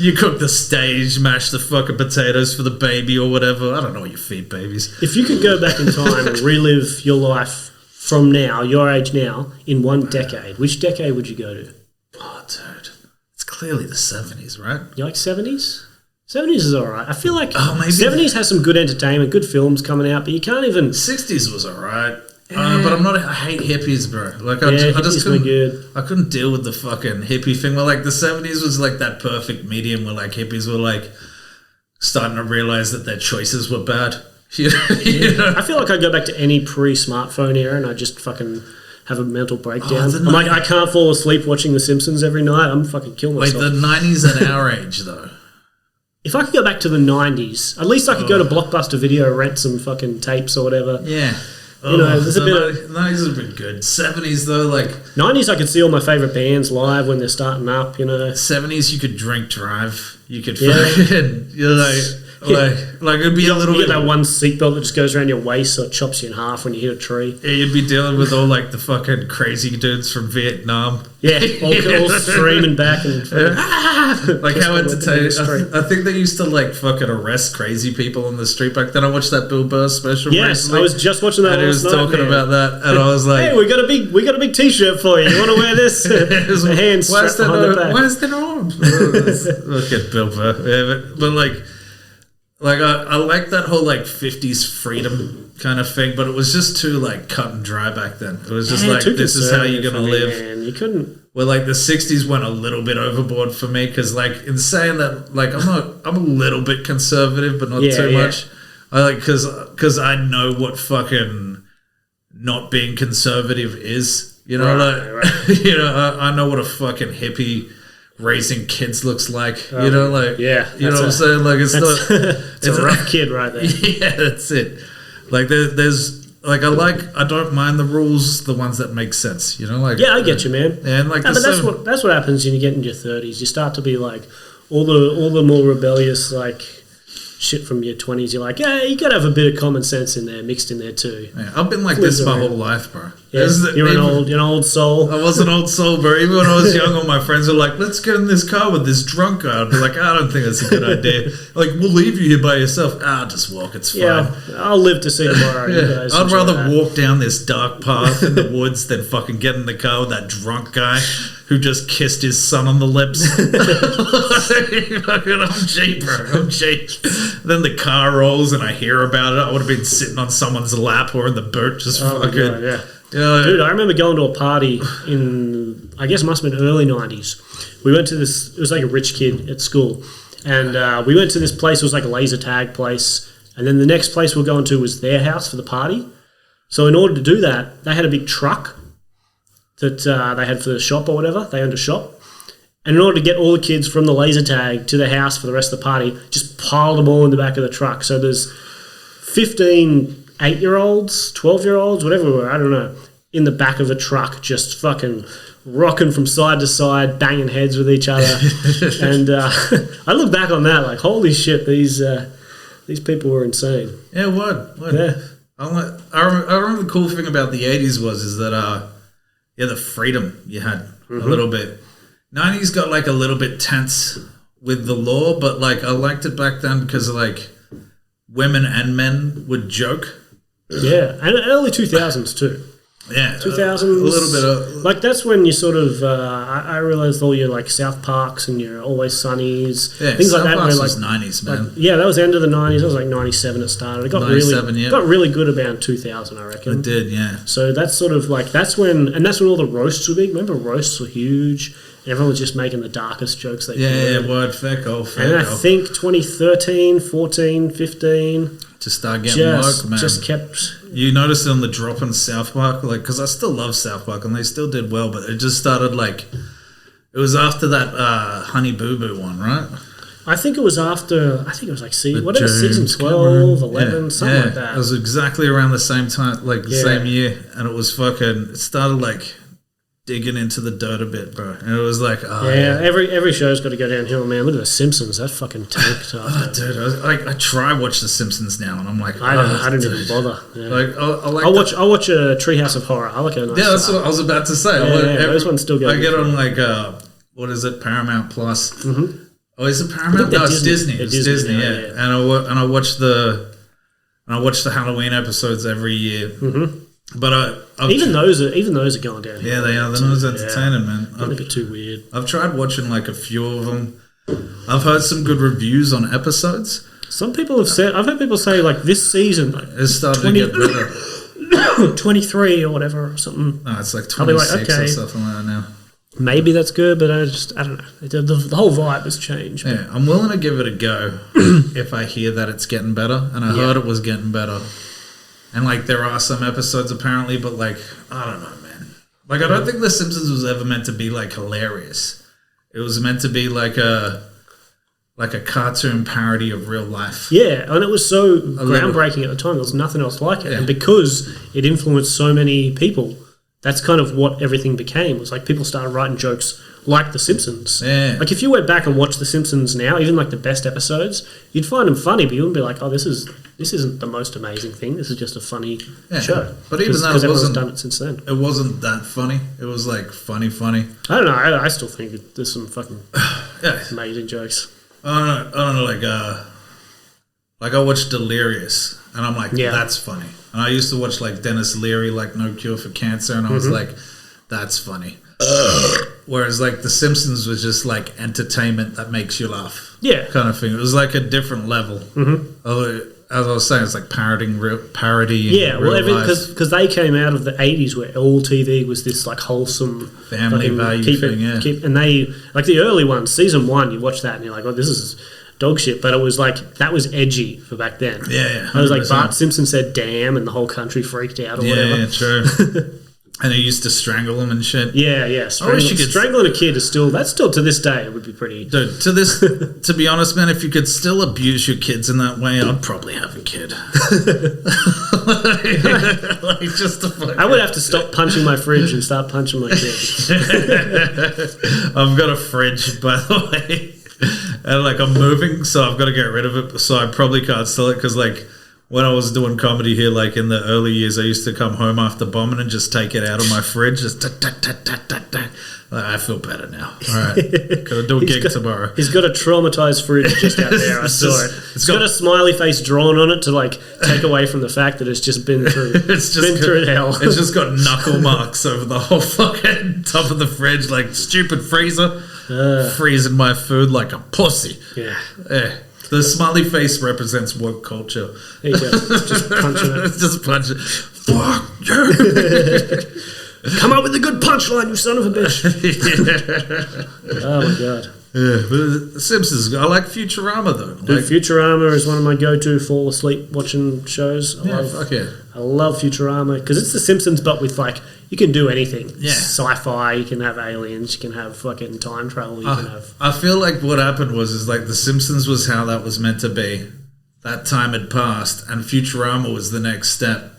You cook the stage, mash the fucking potatoes for the baby or whatever. I don't know what you feed babies. If you could go back in time and relive your life from now, your age now, in one decade, which decade would you go to? Oh, dude. It's clearly the 70s, right? You like 70s? 70s is alright. I feel like maybe 70s has some good entertainment, good films coming out, but you can't even... 60s was alright. But I hate hippies, bro. I just couldn't... Good. I couldn't deal with the fucking hippie thing. Where the 70s was that perfect medium where hippies were starting to realize that their choices were bad. You know? I feel like I'd go back to any pre-smartphone era and I'd just fucking have a mental breakdown. I'm I can't fall asleep watching The Simpsons every night. I'm fucking killing myself. Wait, the 90s at our age, though. If I could go back to the 90s, at least I could go to Blockbuster Video, rent some fucking tapes or whatever. Yeah. There's a bit of... 90s have been good. 70s, though, 90s, I could see all my favourite bands live when they're starting up, 70s, you could drink drive. You could fucking... it'd be a little bit... You get that one seatbelt that just goes around your waist so it chops you in half when you hit a tree. Yeah, you'd be dealing with all, the fucking crazy dudes from Vietnam. Yeah, all streaming back and... how entertaining... I think they used to, fucking arrest crazy people on the street back then. I watched that Bill Burr special recently. I was just watching that and he was talking about that, and I was like... Hey, we got a big T-shirt for you. You want to wear this? The hands strapped behind the back. Where's the arms? Look at Bill Burr. Yeah, but I like that whole 50s freedom kind of thing, but it was just too cut and dry back then. It was just this is how you're gonna live. Man. You couldn't. Well, the 60s went a little bit overboard for me because in saying that, I'm a little bit conservative, but not too much. I because I know what fucking not being conservative is. Right. I know what a fucking hippie raising kids looks like, you know what I'm saying? It's not. It's a rough kid right there. Yeah, that's it. There's like I don't mind the rules, the ones that make sense. You know, like Yeah, I get you, man. And like, but that's what happens when you get into your 30s. You start to be like all the more rebellious like shit from your 20s. You're like, yeah, you got to have a bit of common sense in there, mixed in there too. Yeah, I've been like this my whole life, bro. Yeah, you're an old soul. I was an old soul, bro. Even when I was young, all my friends were like, let's get in this car with this drunk guy. I'd be like, I don't think that's a good idea. Like, we'll leave you here by yourself. Just walk. It's fine. Yeah, I'll live to see tomorrow. Yeah. You guys I'd enjoy rather that. walk down this dark path in the woods than fucking get in the car with that drunk guy who just kissed his son on the lips. I'm cheap, bro. I'm cheap. Then the car rolls and I hear about it. I would have been sitting on someone's lap or in the boat just fucking... God, yeah. You know, Dude, I remember going to a party in, I guess it must have been early 90s. We went to this, it was like a rich kid at school. And we went to this place, it was like a laser tag place. And then the next place we were going to was their house for the party. So in order to do that, they had a big truck that they had for the shop or whatever. They owned a shop. And in order to get all the kids from the laser tag to the house for the rest of the party, just piled them all in the back of the truck. So there's 15 8-year-olds, 12-year-olds, whatever we were, I don't know, in the back of a truck just fucking rocking from side to side, banging heads with each other. And I look back on that like, holy shit, these people were insane. Yeah, what? Yeah. I remember the cool thing about the 80s is that, the freedom you had a little bit. 90s got like a little bit tense with the law, but like I liked it back then because like women and men would joke. Yeah, and early 2000s too. Yeah, 2000s. A little bit of... Like, that's when you sort of... I realised all your, like, South Parks and your Always Sunnies. Yeah, things South like that. Parks where, was like, 90s, man. Like, yeah, that was the end of the 90s. That was, like, 97 it started. It got 97, really yeah. got really good about 2000, I reckon. It did, yeah. So that's sort of, like... That's when all the roasts were big. Remember, roasts were huge? And everyone was just making the darkest jokes they could. Yeah, word, fair go. And I think 2013, 14, 15... To start getting woke, man. Just kept... You noticed it on the drop in South Park, like, because I still love South Park and they still did well, but it just started like, it was after that Honey Boo Boo one, right? I think it was after, like season 12, James 11, something like that. It was exactly around the same time, like the same year, and it was fucking, it started like digging into the dirt a bit, bro. And it was like, every show's got to go downhill, man. Look at The Simpsons, that fucking tanked. Dude, I try watch The Simpsons now, and I'm like, I don't even bother. Yeah. Like, I'll watch a Treehouse of Horror. I like a nice. Yeah, that's what I was about to say. Those ones still go. I get on like what is it, Paramount Plus? Mm-hmm. Oh, is it Paramount? No, it's Disney. It's Disney. Yeah. And I watch the Halloween episodes every year. Mm-hmm. But even those are going down. Yeah, they are. They're not as entertaining, man. A bit too weird. I've tried watching like a few of them. I've heard some good reviews on episodes. Some people have said. I've heard people say like this season it's starting to get better. 23 or whatever or something. No, it's like 26 or something like that now. Maybe that's good, but I don't know. The whole vibe has changed. Yeah, I'm willing to give it a go if I hear that it's getting better, and I heard it was getting better. And, like, there are some episodes, apparently, but, like, I don't know, man. Like, I don't think The Simpsons was ever meant to be, like, hilarious. It was meant to be, like a cartoon parody of real life. Yeah, and it was so groundbreaking at the time. There was nothing else like it. Yeah. And because it influenced so many people, that's kind of what everything became. It was like people started writing jokes like The Simpsons. Yeah. Like, if you went back and watched The Simpsons now, even, like, the best episodes, you'd find them funny, but you wouldn't be like, oh, this isn't the most amazing thing. This is just a funny show. But even though everyone's done it since then. It wasn't that funny. It was like funny. I don't know. I still think there's some fucking amazing jokes. I don't know. Like I watched Delirious, and I'm like, that's funny. And I used to watch like Dennis Leary, like No Cure for Cancer, and I was like, that's funny. Whereas like The Simpsons was just like entertainment that makes you laugh. Yeah, kind of thing. It was like a different level. Mm-hmm. As I was saying, it's like parody. Because they came out of the 80s where all TV was this like wholesome family value thing. And they like the early ones, season 1, you watch that and you're like, oh, this is dog shit. But it was like that was edgy for back then. Yeah. It was like Bart Simpson said "damn" and the whole country freaked out or whatever. Yeah, true. And he used to strangle him and shit. Yeah. Strangling a kid is still to this day it would be pretty. Dude, to be honest, man, if you could still abuse your kids in that way, I'd probably have a kid. like just to fucking... I would have to stop punching my fridge and start punching my kid. I've got a fridge, by the way, and like I'm moving, so I've got to get rid of it. So I probably can't sell it because like when I was doing comedy here, like in the early years, I used to come home after bombing and just take it out of my fridge, just I feel better now. All right, gotta do a gig tomorrow. He's got a traumatized fridge just out there. I saw it. It's got a smiley face drawn on it to like take away from the fact that it's just been through. Through hell. It's just got knuckle marks over the whole fucking top of the fridge, like stupid freezer, freezing my food like a pussy. Yeah. The smiley face represents woke culture. There you go. Just punching it. Just punch it. Fuck you. Come up with a good punchline, you son of a bitch. Oh my god. Yeah, but The Simpsons. I like Futurama though. Dude, Futurama is one of my go-to fall asleep watching shows. I love Futurama because it's The Simpsons, but with like you can do anything. Yeah, sci-fi. You can have aliens. You can have fucking time travel. You can have. I feel like what happened was like The Simpsons was how that was meant to be. That time had passed, and Futurama was the next step.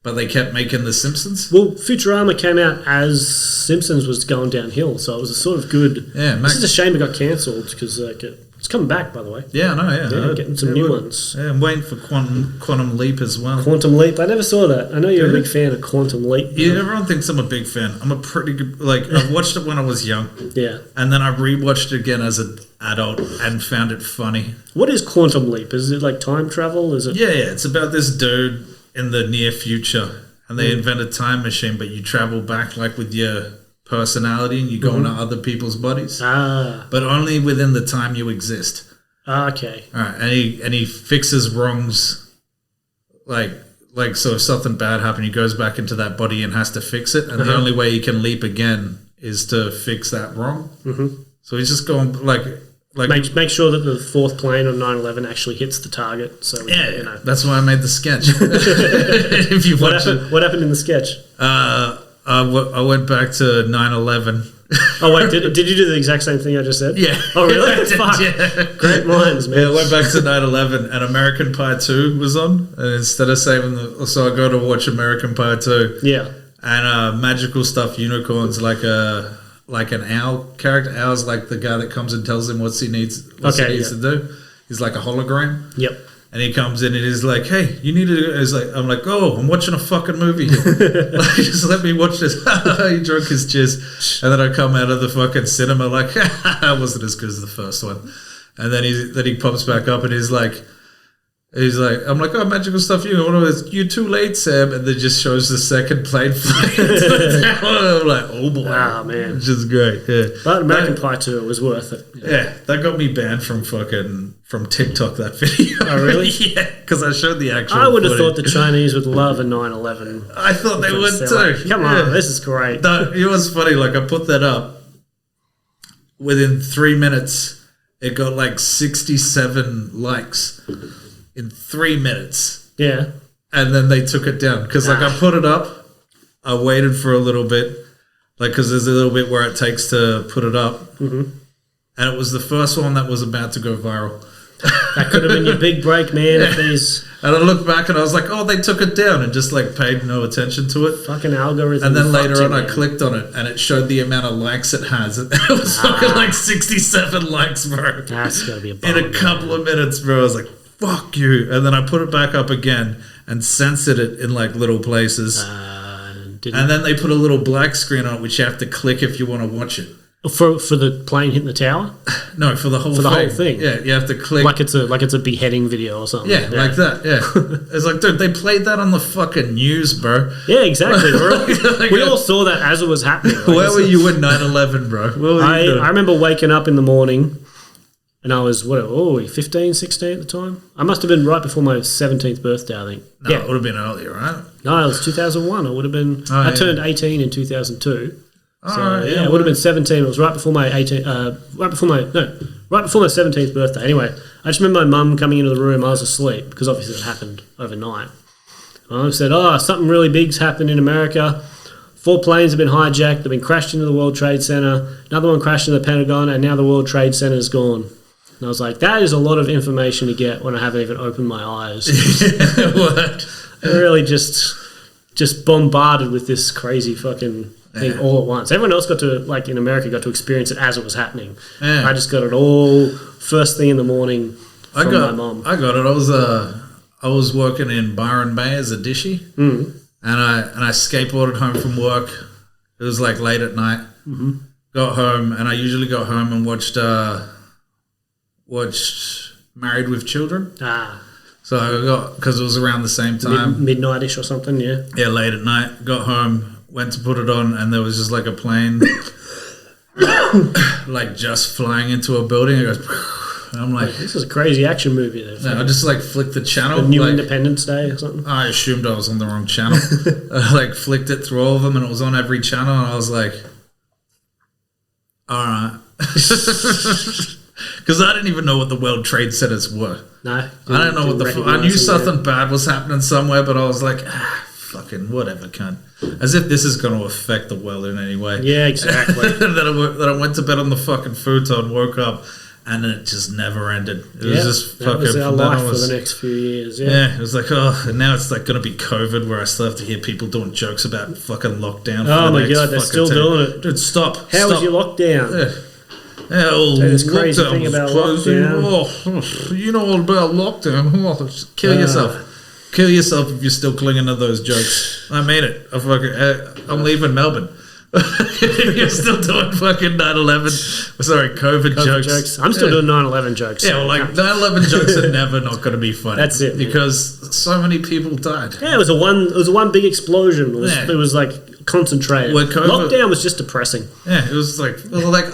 But they kept making The Simpsons? Well, Futurama came out as Simpsons was going downhill, so it was a sort of good... Yeah, this is a shame it got cancelled, because like, it's coming back, by the way. Yeah, I know, yeah. Getting some new ones. Yeah, I'm waiting for Quantum Leap as well. Quantum Leap? I never saw that. I know you're a big fan of Quantum Leap. Yeah, everyone thinks I'm a big fan. I'm a pretty good... Like, I watched it when I was young. Yeah. And then I rewatched it again as an adult and found it funny. What is Quantum Leap? Is it like time travel? Is it? Yeah, it's about this dude in the near future, and they invent a time machine, but you travel back like with your personality and you go into other people's bodies, but only within the time you exist. Okay. All right, and he fixes wrongs, like so if something bad happened, he goes back into that body and has to fix it, and the only way he can leap again is to fix that wrong. So he's just going like make sure that the fourth plane on 9/11 actually hits the target. So that's why I made the sketch. If you what happened in the sketch? I went back to 9/11. Oh wait, did you do the exact same thing I just said? Yeah. Oh really? Fuck. Yeah. Great minds, man. Yeah, I went back to 9/11 and American Pie 2 was on, and instead of saving so I go to watch American Pie 2. Yeah. And magical stuff unicorns like an owl character. Owl's like the guy that comes and tells him what he needs to do. He's like a hologram. Yep. And he comes in and he's like, "Hey, you need to." He's like, "I'm like, oh, I'm watching a fucking movie here. Like, just let me watch this." He drunk his jizz, and then I come out of the fucking cinema like, "I wasn't as good as the first one." And then he pops back up and he's like, I'm like, "Oh, magical stuff. You're too late, Sam." And then just shows the second plane flying into the tower. I'm like, "Oh boy, man, which is great." Yeah, but American Pie 2 was worth it. Yeah, that got me banned from TikTok. That video. Oh really? Yeah, because I showed the actual. I would have thought the Chinese would love a 9/11. I thought they would too. Like, come on, this is great. No, it was funny. Like I put that up. Within 3 minutes, it got like 67 likes. In 3 minutes. Yeah. And then they took it down. Because, like, I put it up. I waited for a little bit. Like, because there's a little bit where it takes to put it up. And it was the first one that was about to go viral. That could have been your big break, man. If these... And I looked back and I was like, oh, they took it down. And just, like, paid no attention to it. Fucking algorithm. And then later on, I clicked on it. And it showed the amount of likes it has. And it was fucking, like, 67 likes, bro. That's got to be a bummer. In a couple of minutes, bro. I was like, fuck you. And then I put it back up again and censored it in like little places. And then they put a little black screen on it, which you have to click if you want to watch it. For the plane hitting the tower? No, for the whole thing. Yeah, you have to click. Like it's a beheading video or something. Yeah, like that. Yeah. It's like, dude, they played that on the fucking news, bro. Yeah, exactly. We all saw that as it was happening. Like, where were you in 9/11, bro? I remember waking up in the morning. And I was, 15, 16 at the time? I must have been right before my 17th birthday, I think. No, it would have been earlier, right? No, it was 2001. I would have been... I turned 18 in 2002. It would have been 17. It was right before my 17th birthday. Anyway, I just remember my mum coming into the room. I was asleep, because obviously it happened overnight. My mum said, something really big's happened in America. 4 planes have been hijacked. They've been crashed into the World Trade Center. Another one crashed into the Pentagon, and now the World Trade Center is gone. And I was like, that is a lot of information to get when I haven't even opened my eyes. What? It really just just bombarded with this crazy fucking thing all at once. Everyone else got to, like in America, got to experience it as it was happening. Yeah. I just got it all first thing in the morning from my mom. I got it. I was working in Byron Bay as a dishy, and I skateboarded home from work. It was like late at night. Mm-hmm. Got home, and I usually got home and watched Married with Children. So I got, because it was around the same time, midnight-ish or something. Yeah, late at night. Got home, went to put it on, and there was just like a plane, like just flying into a building. It goes, and I'm like, this is a crazy action movie. I just like flicked the channel. The New like, Independence Day or something. I assumed I was on the wrong channel. I like flicked it through all of them, and it was on every channel, and I was like, all right. Because I didn't even know what the World Trade Centers were. No. I don't know what the I knew something bad was happening somewhere, but I was like, fucking whatever, cunt. As if this is going to affect the world in any way. Yeah, exactly. Then I went to bed on the fucking futon, woke up, and it just never ended. It was just fucking... That was our life for the next few years, Yeah, it was like, and now it's like going to be COVID, where I still have to hear people doing jokes about fucking lockdown. Oh my God, they're still doing it. Dude, stop. How was your lockdown? This crazy thing about lockdown. Oh, you know all about lockdown. Oh, just kill yourself. Kill yourself if you're still clinging to those jokes. I mean it. I'm leaving Melbourne. You're still doing fucking 9/11. Sorry, COVID jokes. I'm still doing 9/11 jokes. Yeah, well, like 9/11 jokes are never not going to be funny. That's it, because so many people died. Yeah, it was a one big explosion. It was like concentrated. Lockdown was just depressing. Yeah, it was like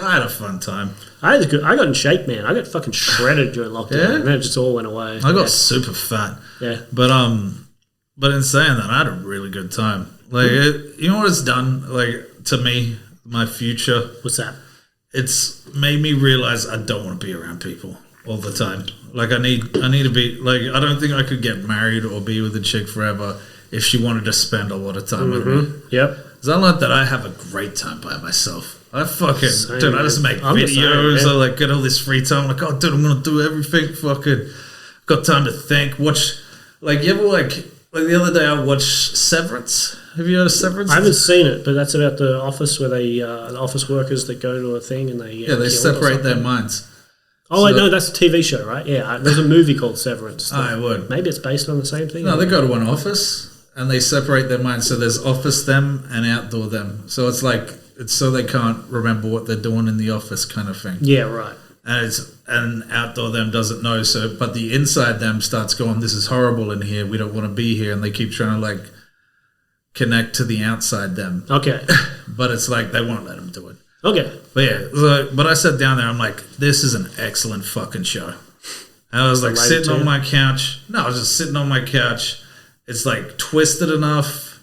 I had a fun time. I got in shape, man. I got fucking shredded during lockdown, and then it just all went away. I got super fat. Yeah, but in saying that, I had a really good time. Like, you know what it's done? Like, to me, my future. What's that? It's made me realize I don't want to be around people all the time. Like, I need to be, like, I don't think I could get married or be with a chick forever if she wanted to spend a lot of time with me. Yep. Because I learned that I have a great time by myself. I fucking, Same, I just make I'm videos. Same, I like get all this free time. Like, oh, dude, I'm gonna do everything. Fucking got time to think. Watch, like, you ever like the other day I watched Severance. Have you heard of Severance? I haven't seen it, but that's about the office where they the office workers that go to a thing and they they separate their minds. Oh, I know, that's a TV show, right? Yeah, there's a movie called Severance. I would. Maybe it's based on the same thing. No, they go to one office and they separate their minds. So there's office them and outdoor them. So it's like, it's so they can't remember what they're doing in the office kind of thing. Yeah, right. And outdoor them doesn't know. So, but the inside them starts going, this is horrible in here. We don't want to be here. And they keep trying to like connect to the outside them. Okay. But it's like they won't let them do it. Okay. But yeah, but I sat down there. I'm like, this is an excellent fucking show. And I was like sitting on my couch. No, I was just sitting on my couch. It's like twisted enough.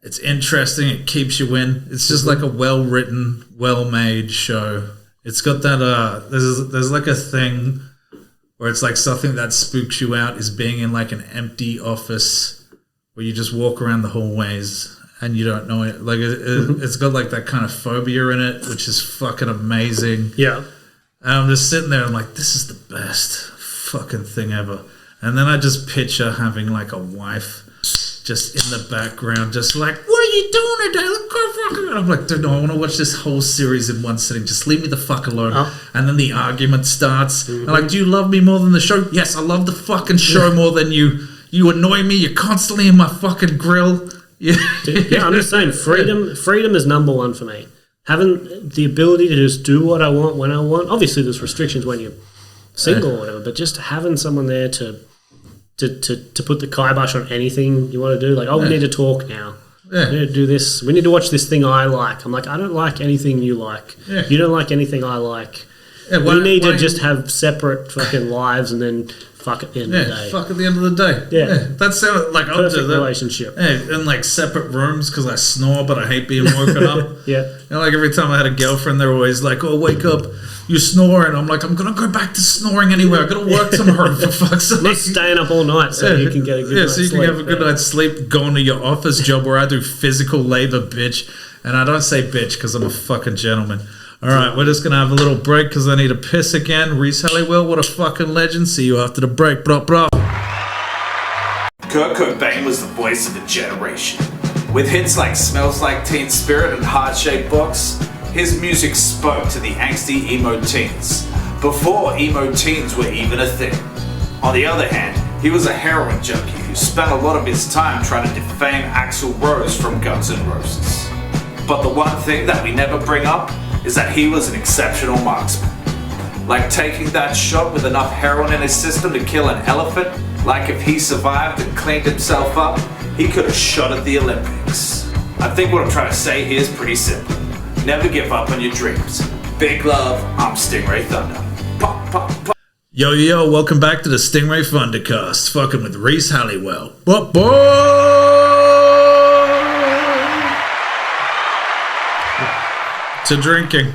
It's interesting. It keeps you in. It's just like a well-written, well-made show. It's got that, there's like a thing where it's like something that spooks you out is being in like an empty office where you just walk around the hallways and you don't know it. Like it's got like that kind of phobia in it, which is fucking amazing. Yeah. And I'm just sitting there and I'm like, this is the best fucking thing ever. And then I just picture having like a wife just in the background, just like, what are you doing today? Look, go fucking. And I'm like, dude, no, I want to watch this whole series in one sitting. Just leave me the fuck alone. Oh. And then the argument starts. Mm-hmm. I'm like, do you love me more than the show? Yes, I love the fucking show more than you. You annoy me. You're constantly in my fucking grill. Yeah, I'm just saying, freedom is number one for me. Having the ability to just do what I want when I want. Obviously, there's restrictions when you're single or whatever, but just having someone there to put the kibosh on anything you want to do. Like, we need to talk now. Yeah. We need to do this. We need to watch this thing I like. I'm like, I don't like anything you like. Yeah. You don't like anything I like. Yeah, we need to just have separate fucking lives and then fuck at the end of the day. Fuck at the end of the day. Yeah. That sounds like I'll do that. Relationship. Yeah, in like separate rooms because I snore, but I hate being woken up. Yeah. You know, like every time I had a girlfriend, they're always like, oh, wake up. You snore, and I'm like, I'm going to go back to snoring anyway. I've got to work tomorrow, for fuck's sake. I'm not staying up all night so you can get a good night's sleep. So you can have a good night's sleep, going to your office job where I do physical labor, bitch. And I don't say bitch because I'm a fucking gentleman. All right, we're just going to have a little break because I need to piss again. Rhys Halliwell, what a fucking legend. See you after the break. Blah, blah. Kurt Cobain was the voice of a generation. With hits like Smells Like Teen Spirit and Heart-Shaped Box, his music spoke to the angsty emo teens, before emo teens were even a thing. On the other hand, he was a heroin junkie who spent a lot of his time trying to defame Axl Rose from Guns N' Roses. But the one thing that we never bring up is that he was an exceptional marksman. Like taking that shot with enough heroin in his system to kill an elephant, like if he survived and cleaned himself up, he could have shot at the Olympics. I think what I'm trying to say here is pretty simple. Never give up on your dreams. Big love, I'm Stingray Thunder. Pop, pop, pop. Yo, yo, welcome back to the Stingray Thundercast, fucking with Rhys Halliwell. What boy? To drinking.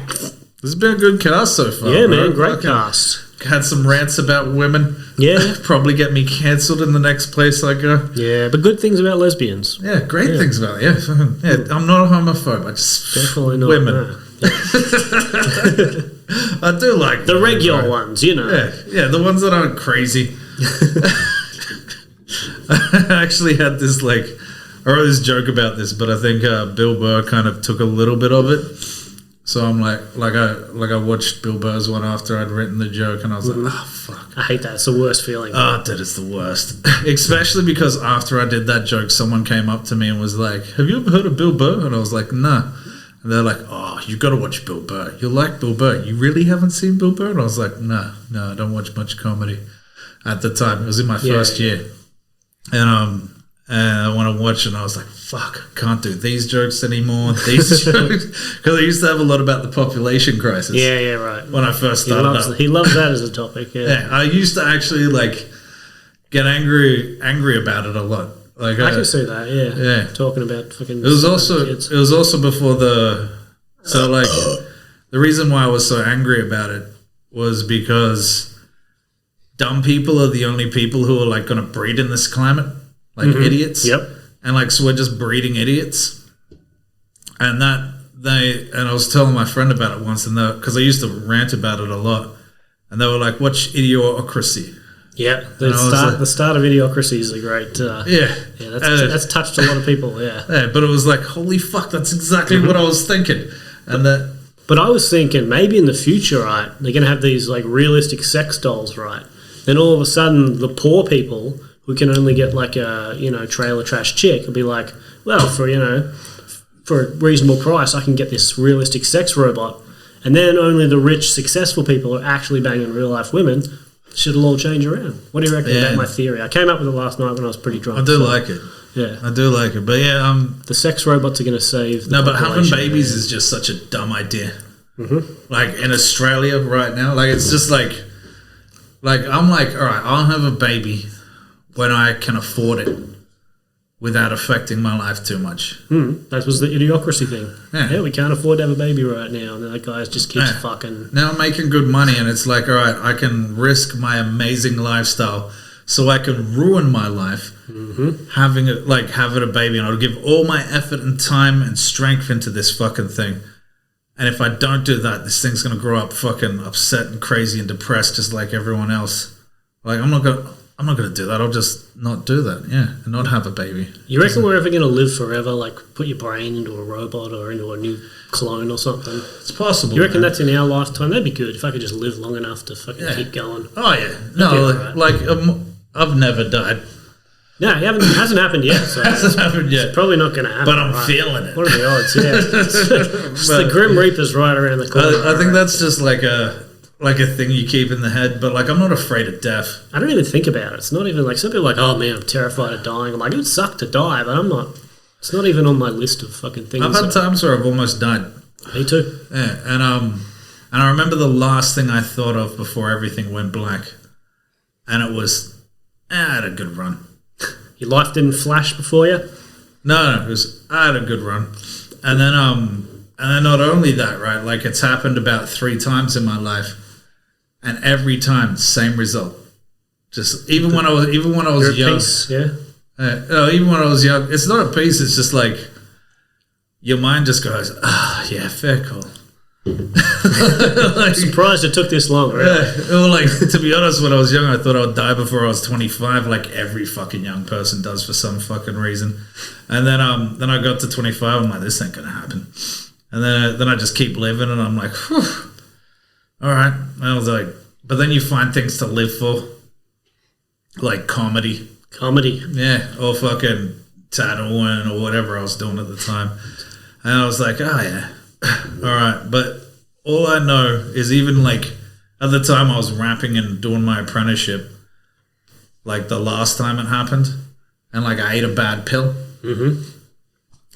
This has been a good cast so far. Yeah, man, great cast. Had some rants about women. Yeah. Probably get me cancelled in the next place I go. Yeah, but good things about lesbians. Yeah, great things about it. Yeah, I'm not a homophobe. I just Definitely not. women. No. I do like The women, regular right? ones, you know. Yeah, the ones that aren't crazy. I actually had this I wrote this joke about this, but I think Bill Burr kind of took a little bit of it. So I'm I watched Bill Burr's one after I'd written the joke, and I was like, oh fuck. I hate that. It's the worst feeling. Oh, dude, it's the worst. Especially because after I did that joke, someone came up to me and was like, have you ever heard of Bill Burr? And I was like, nah. And they're like, oh, you got to watch Bill Burr. You'll like Bill Burr. You really haven't seen Bill Burr? And I was like, no, I don't watch much comedy at the time. It was in my first year. And I want to watch it, and I was like, fuck, I can't do these jokes anymore. These jokes. Because I used to have a lot about the population crisis. Yeah, right. When I first started He loves that as a topic, Yeah, I used to actually, get angry about it a lot. I can see that, yeah. Talking about fucking It was also before the reason why I was so angry about it was because dumb people are the only people who are going to breed in this climate, idiots. Yep. And so we're just breeding idiots. And I was telling my friend about it once, and because I used to rant about it a lot, and they were like, "Watch Idiocracy." Yeah, the start of Idiocracy is a great. That's touched a lot of people. Yeah, but it was like, holy fuck, that's exactly what I was thinking, and that. But I was thinking maybe in the future, right, they're going to have these realistic sex dolls, right? Then all of a sudden, the poor people who can only get a trailer trash chick will be like, well, for a reasonable price, I can get this realistic sex robot, and then only the rich, successful people are actually banging real life women. Should all change around. What do you reckon about my theory? I came up with it last night when I was pretty drunk. I do like it. Yeah, I do like it. But yeah, the sex robots are going to save. But having babies is just such a dumb idea. Mm-hmm. In Australia right now, it's just I'm all right, I'll have a baby when I can afford it without affecting my life too much. That was the Idiocracy thing. Yeah, we can't afford to have a baby right now, and that guy just keeps fucking. Now I'm making good money, and it's all right, I can risk my amazing lifestyle so I can ruin my life having a baby, and I'll give all my effort and time and strength into this fucking thing. And if I don't do that, this thing's going to grow up fucking upset and crazy and depressed just like everyone else. I'm not going to do that. I'll just not do that, and not have a baby. You reckon we're ever going to live forever, put your brain into a robot or into a new clone or something? It's possible. You reckon that's in our lifetime? That'd be good if I could just live long enough to fucking keep going. Oh, yeah. No, I've never died. No, it hasn't happened yet. So hasn't happened yet. It's probably not going to happen. But I'm feeling it. What are the odds? Yeah. The Grim Reaper's right around the corner. I think that's just a thing you keep in the head, but I'm not afraid of death. I don't even think about it. It's not even some people are oh man, I'm terrified of dying. I'm like, it would suck to die, but I'm not. It's not even on my list of fucking things. I've had times where I've almost died. Me too. Yeah, and I remember the last thing I thought of before everything went black, and it was, I had a good run. Your life didn't flash before you? No, it was, I had a good run, and then not only that, right? It's happened about 3 times in my life. And every time, same result. Just even when I was young, peace, yeah. No, even when I was young, it's not a piece. It's just your mind just goes, yeah, fair call. I'm surprised it took this long. Really. Yeah, well, like, to be honest, when I was young, I thought I would die before I was 25, like every fucking young person does for some fucking reason. And then I got to 25, I'm like, this ain't gonna happen. And then I just keep living, and I'm like, whew, all right. And I was like, but then you find things to live for, like comedy. Yeah, or fucking tattooing or whatever I was doing at the time. And I was like, oh yeah, all right. But all I know is, even like at the time I was rapping and doing my apprenticeship, like the last time it happened, and like I ate a bad pill.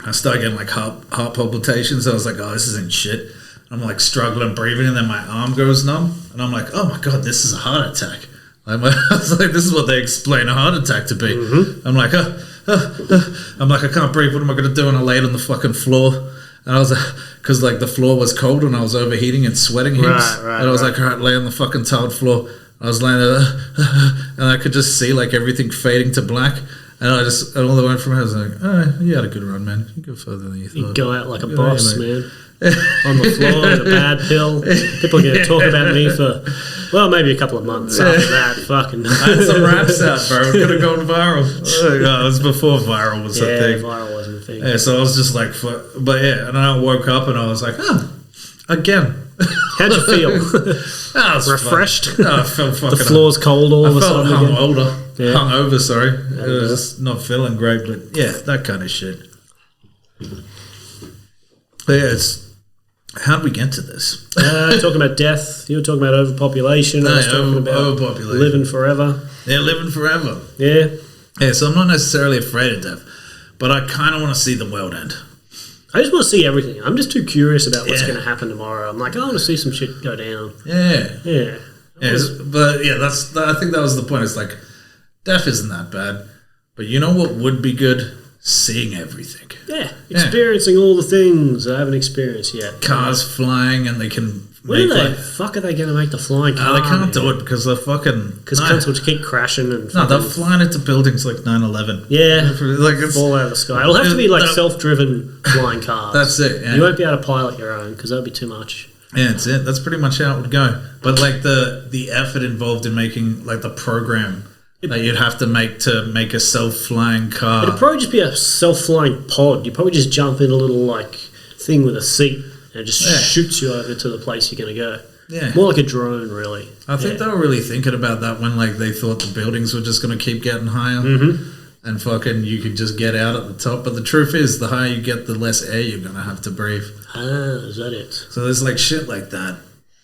I started getting like heart palpitations. I was like, oh, this isn't shit. I'm like struggling breathing, and then my arm goes numb, and I'm like, oh my god, this is a heart attack. I was like, this is what they explain a heart attack to be. I'm like, I'm like, I can't breathe. What am I going to do? And I laid on the fucking floor. And I was like, because like the floor was cold and I was overheating and sweating heaps. And I was like, all right, lay on the fucking tiled floor. I was laying there, and I could just see like everything fading to black. And and all the way from here, I was like, oh, you had a good run, man. You go further than you thought. You go out like a boss, man. On the floor with a bad pill. People are going to talk about me for, well, maybe a couple of months after that. Fucking. I had some raps out, bro. It could have gone viral. It was before viral was a thing. Yeah, viral wasn't a thing. Yeah, so I was just like, but yeah, and then I woke up and I was like, oh, again. How'd you feel? I was refreshed? I felt fucking... The floor's cold all of a sudden. I felt hungover, sorry. I was just not feeling great, but yeah, that kind of shit. But yeah, how did we get to this? Talking about death. You were talking about overpopulation. I was talking about overpopulation. Living forever. Yeah, living forever. Yeah. Yeah, so I'm not necessarily afraid of death, but I kind of want to see the world end. I just want to see everything. I'm just too curious about what's going to happen tomorrow. I'm like, I want to see some shit go down. Yeah. Yeah. But yeah, I think that was the point. It's like, death isn't that bad, but you know what would be good? Seeing everything. Yeah, experiencing all the things I haven't experienced yet. Cars flying, and they can. When the fuck are they going to make the flying car? They can't do it because they're fucking. Because cunts will keep crashing and. No, they're flying into buildings like 9/11. Yeah, like it's fall out of the sky. It'll have to be like self-driven flying cars. That's it. Yeah. You won't be able to pilot your own because that'll be too much. Yeah, that's it. That's pretty much how it would go. But like the effort involved in making like the program that you'd have to make a self-flying car. It'd probably just be a self-flying pod. You probably just jump in a little like thing with a seat and it just shoots you over to the place you're going to go. Yeah, more like a drone, really. I think they were really thinking about that when like they thought the buildings were just going to keep getting higher, and fucking you could just get out at the top. But the truth is, the higher you get, the less air you're going to have to breathe. Ah, is that it? So there's like shit like that.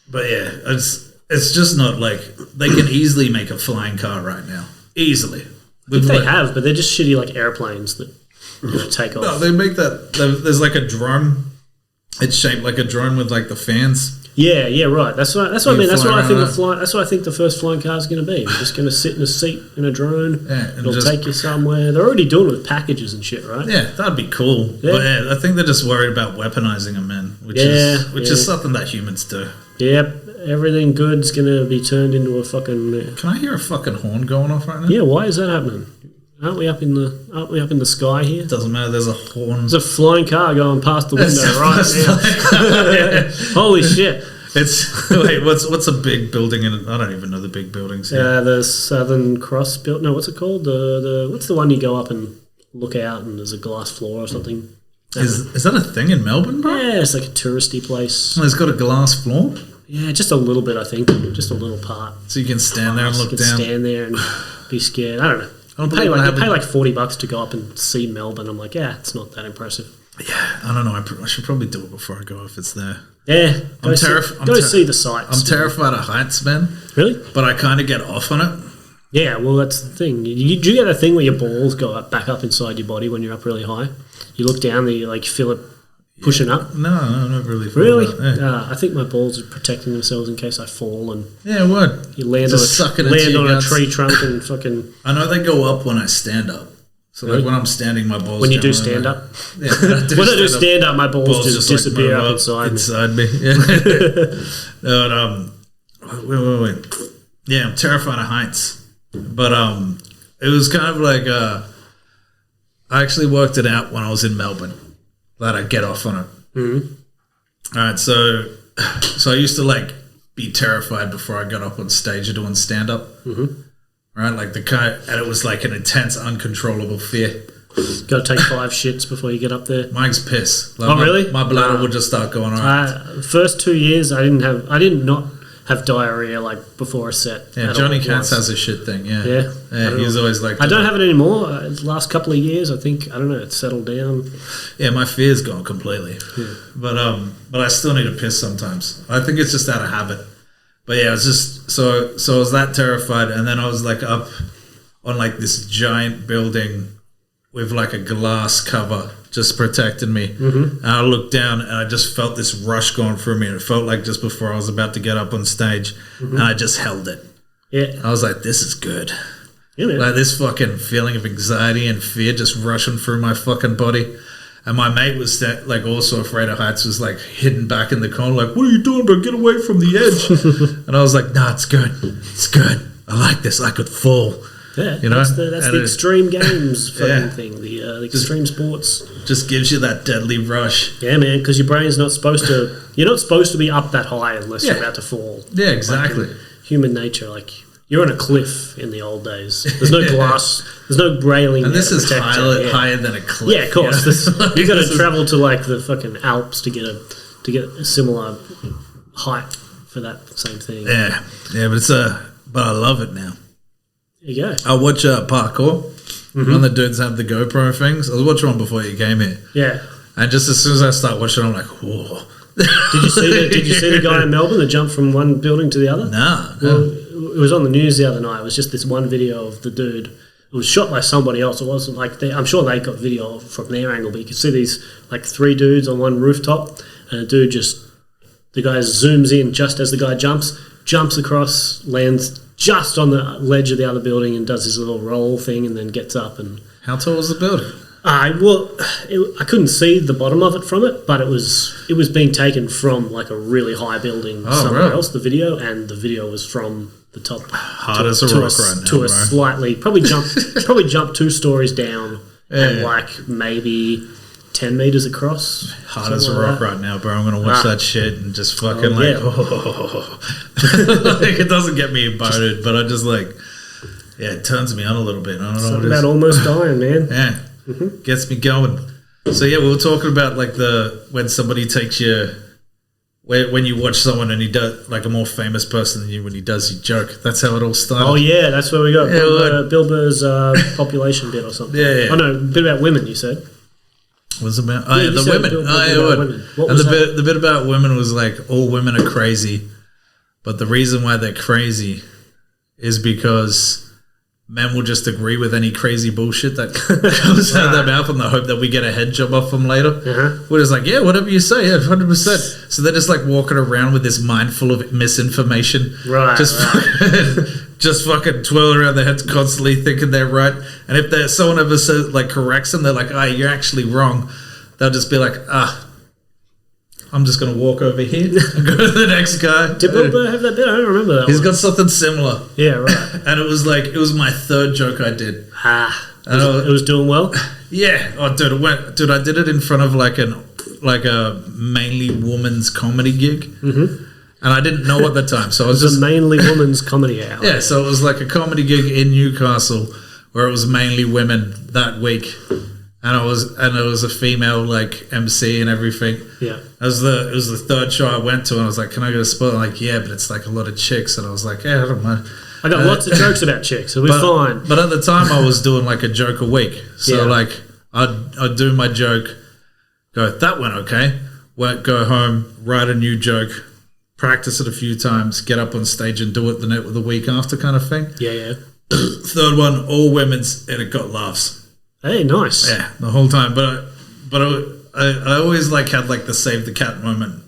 But yeah, it's just not like they can easily make a flying car right now. Easily. They have, but they're just shitty like airplanes that take off. No, they make that. There's like a drone. It's shaped like a drone with like the fans. Yeah, right. That's what I mean. That's what I think That's what I think the first flying car is going to be. You're just going to sit in a seat in a drone. Yeah, it'll take you somewhere. They're already doing it with packages and shit, right? Yeah, that'd be cool. Yeah. But yeah, I think they're just worried about weaponizing them, man. Which is something that humans do. Yep. Everything good's going to be turned into a fucking... Can I hear a fucking horn going off right now? Yeah, why is that happening? Aren't we up in the sky here? Doesn't matter. There's a horn. There's a flying car going past the window right now. Holy shit! What's a big building in? I don't even know the big buildings here. The Southern Cross building. No, what's it called? What's the one you go up and look out and there's a glass floor or something? Is that a thing in Melbourne, bro? Yeah, it's like a touristy place. It's got a glass floor. Yeah, just a little bit, I think. Just a little part. So you can stand there and look down. Stand there and be scared. I don't know. You pay like $40 to go up and see Melbourne. I'm like, it's not that impressive. Yeah, I don't know. I should probably do it before I go if it's there. Yeah, go see the sights. I'm terrified of heights, man. Really? But I kind of get off on it. Yeah, well, that's the thing. Do you get a thing where your balls go back up inside your body when you're up really high? You look down there, you like feel it pushing up? No, not really. Really? I think my balls are protecting themselves in case I fall and what? You land on a tree trunk and fucking. I know they go up when I stand up. So like when I'm standing, my balls. When you do stand up. Yeah. When I do stand up, my balls just disappear up inside me. Yeah. Wait. Yeah, I'm terrified of heights, but it was kind of like I actually worked it out when I was in Melbourne that I'd get off on it. Mm-hmm. All right, so so I used to like be terrified before I got up on stage or doing stand up. Mm-hmm. Right, like the kind, and it was like an intense, uncontrollable fear. Got to take 5 shits before you get up there. Mike's piss. Like Really? My bladder would just start going on. First 2 years, I did not have diarrhea like before a set. Yeah, Johnny Katz has a shit thing. Yeah. He's always like. I don't have it anymore. The last couple of years, I think it's settled down. Yeah, my fear's gone completely. Yeah. But I still need to piss sometimes. I think it's just out of habit. But yeah, it's just so I was that terrified, and then I was like up on like this giant building with like a glass cover just protecting me. Mm-hmm. And I looked down and I just felt this rush going through me, and it felt like just before I was about to get up on stage, and I just held it. Yeah, I was like, this is good. Yeah, man. Like this fucking feeling of anxiety and fear just rushing through my fucking body. And my mate was like also afraid of heights, was like hidden back in the corner, like, what are you doing, bro? Get away from the edge. And I was like, nah, it's good. It's good. I like this. I could fall. Yeah, you know? That's the extreme games fucking thing, the extreme sports. Just gives you that deadly rush. Yeah, man, because your brain's not supposed to, you're not supposed to be up that high unless you're about to fall. Yeah, exactly. Like human nature, like, you're on a cliff in the old days. There's no glass. There's no railing. And this is higher than a cliff. Yeah, of course. You've got to travel to like the fucking Alps to get a similar height for that same thing. Yeah, but I love it now. There you go. I watch parkour. Mm-hmm. When the dudes have the GoPro things. I was watching one before you came here. Yeah. And just as soon as I start watching, I'm like, whoa. Did you see the guy in Melbourne that jumped from one building to the other? No. Well, it was on the news the other night. It was just this one video of the dude. It was shot by somebody else. It wasn't like I'm sure they got video from their angle, but you could see these like 3 dudes on one rooftop, and the guy zooms in just as the guy jumps across, lands just on the ledge of the other building, and does his little roll thing, and then gets up. And how tall was the building? I couldn't see the bottom of it from it, but it was being taken from like a really high building somewhere else. The video was from the top, hard as a rock right now, to a slightly probably jumped 2 stories down and like maybe 10 meters across. Hard as a rock right now, bro. I'm gonna watch that shit and just fucking like it doesn't get me boated, but I just like it turns me on a little bit. I don't know what it is. About almost dying, man. Yeah. Mm-hmm. Gets me going. So yeah, we were talking about like when somebody takes you, when you watch someone and he does like a more famous person than you, when he does your joke. That's how it all started. Oh yeah, that's where we got Bill Burr's population bit or something. Yeah. Oh no, a bit about women. You said. Was about the women. Women. And the bit about women was like all women are crazy, but the reason why they're crazy is because men will just agree with any crazy bullshit that comes out of their mouth in the hope that we get a head job off them later. Uh-huh. We're just like, yeah, whatever you say, 100%. So they're just like walking around with this mind full of misinformation. Right. Just fucking twirling around their heads constantly thinking they're right. And if someone ever says, like, corrects them, they're like, you're actually wrong. They'll just be like, I'm just going to walk over here and go to the next guy. Did Bill Burr have that bit? I don't remember that. He's got something similar. Yeah, right. And it was my 3rd joke I did. It was doing well? Yeah. Oh, dude, I did it in front of like a mainly woman's comedy gig. Mm-hmm. And I didn't know at the time. So it was just a mainly women's comedy hour. Yeah, so it was like a comedy gig in Newcastle where it was mainly women that week. And it was a female like MC and everything. Yeah. It was the 3rd show I went to, and I was like, "Can I get a spot?" I'm like, "Yeah, but it's like a lot of chicks." And I was like, "Yeah, I don't mind." I got lots of jokes about chicks, so we're fine. But at the time, I was doing like a joke a week. So like, I'd do my joke, go, that went okay. Go home, write a new joke, practice it a few times, get up on stage and do it the week after, kind of thing. Yeah. 3rd one, all women's, and it got laughs. Hey, nice. Yeah, the whole time. But I always like had like the save the cat moment,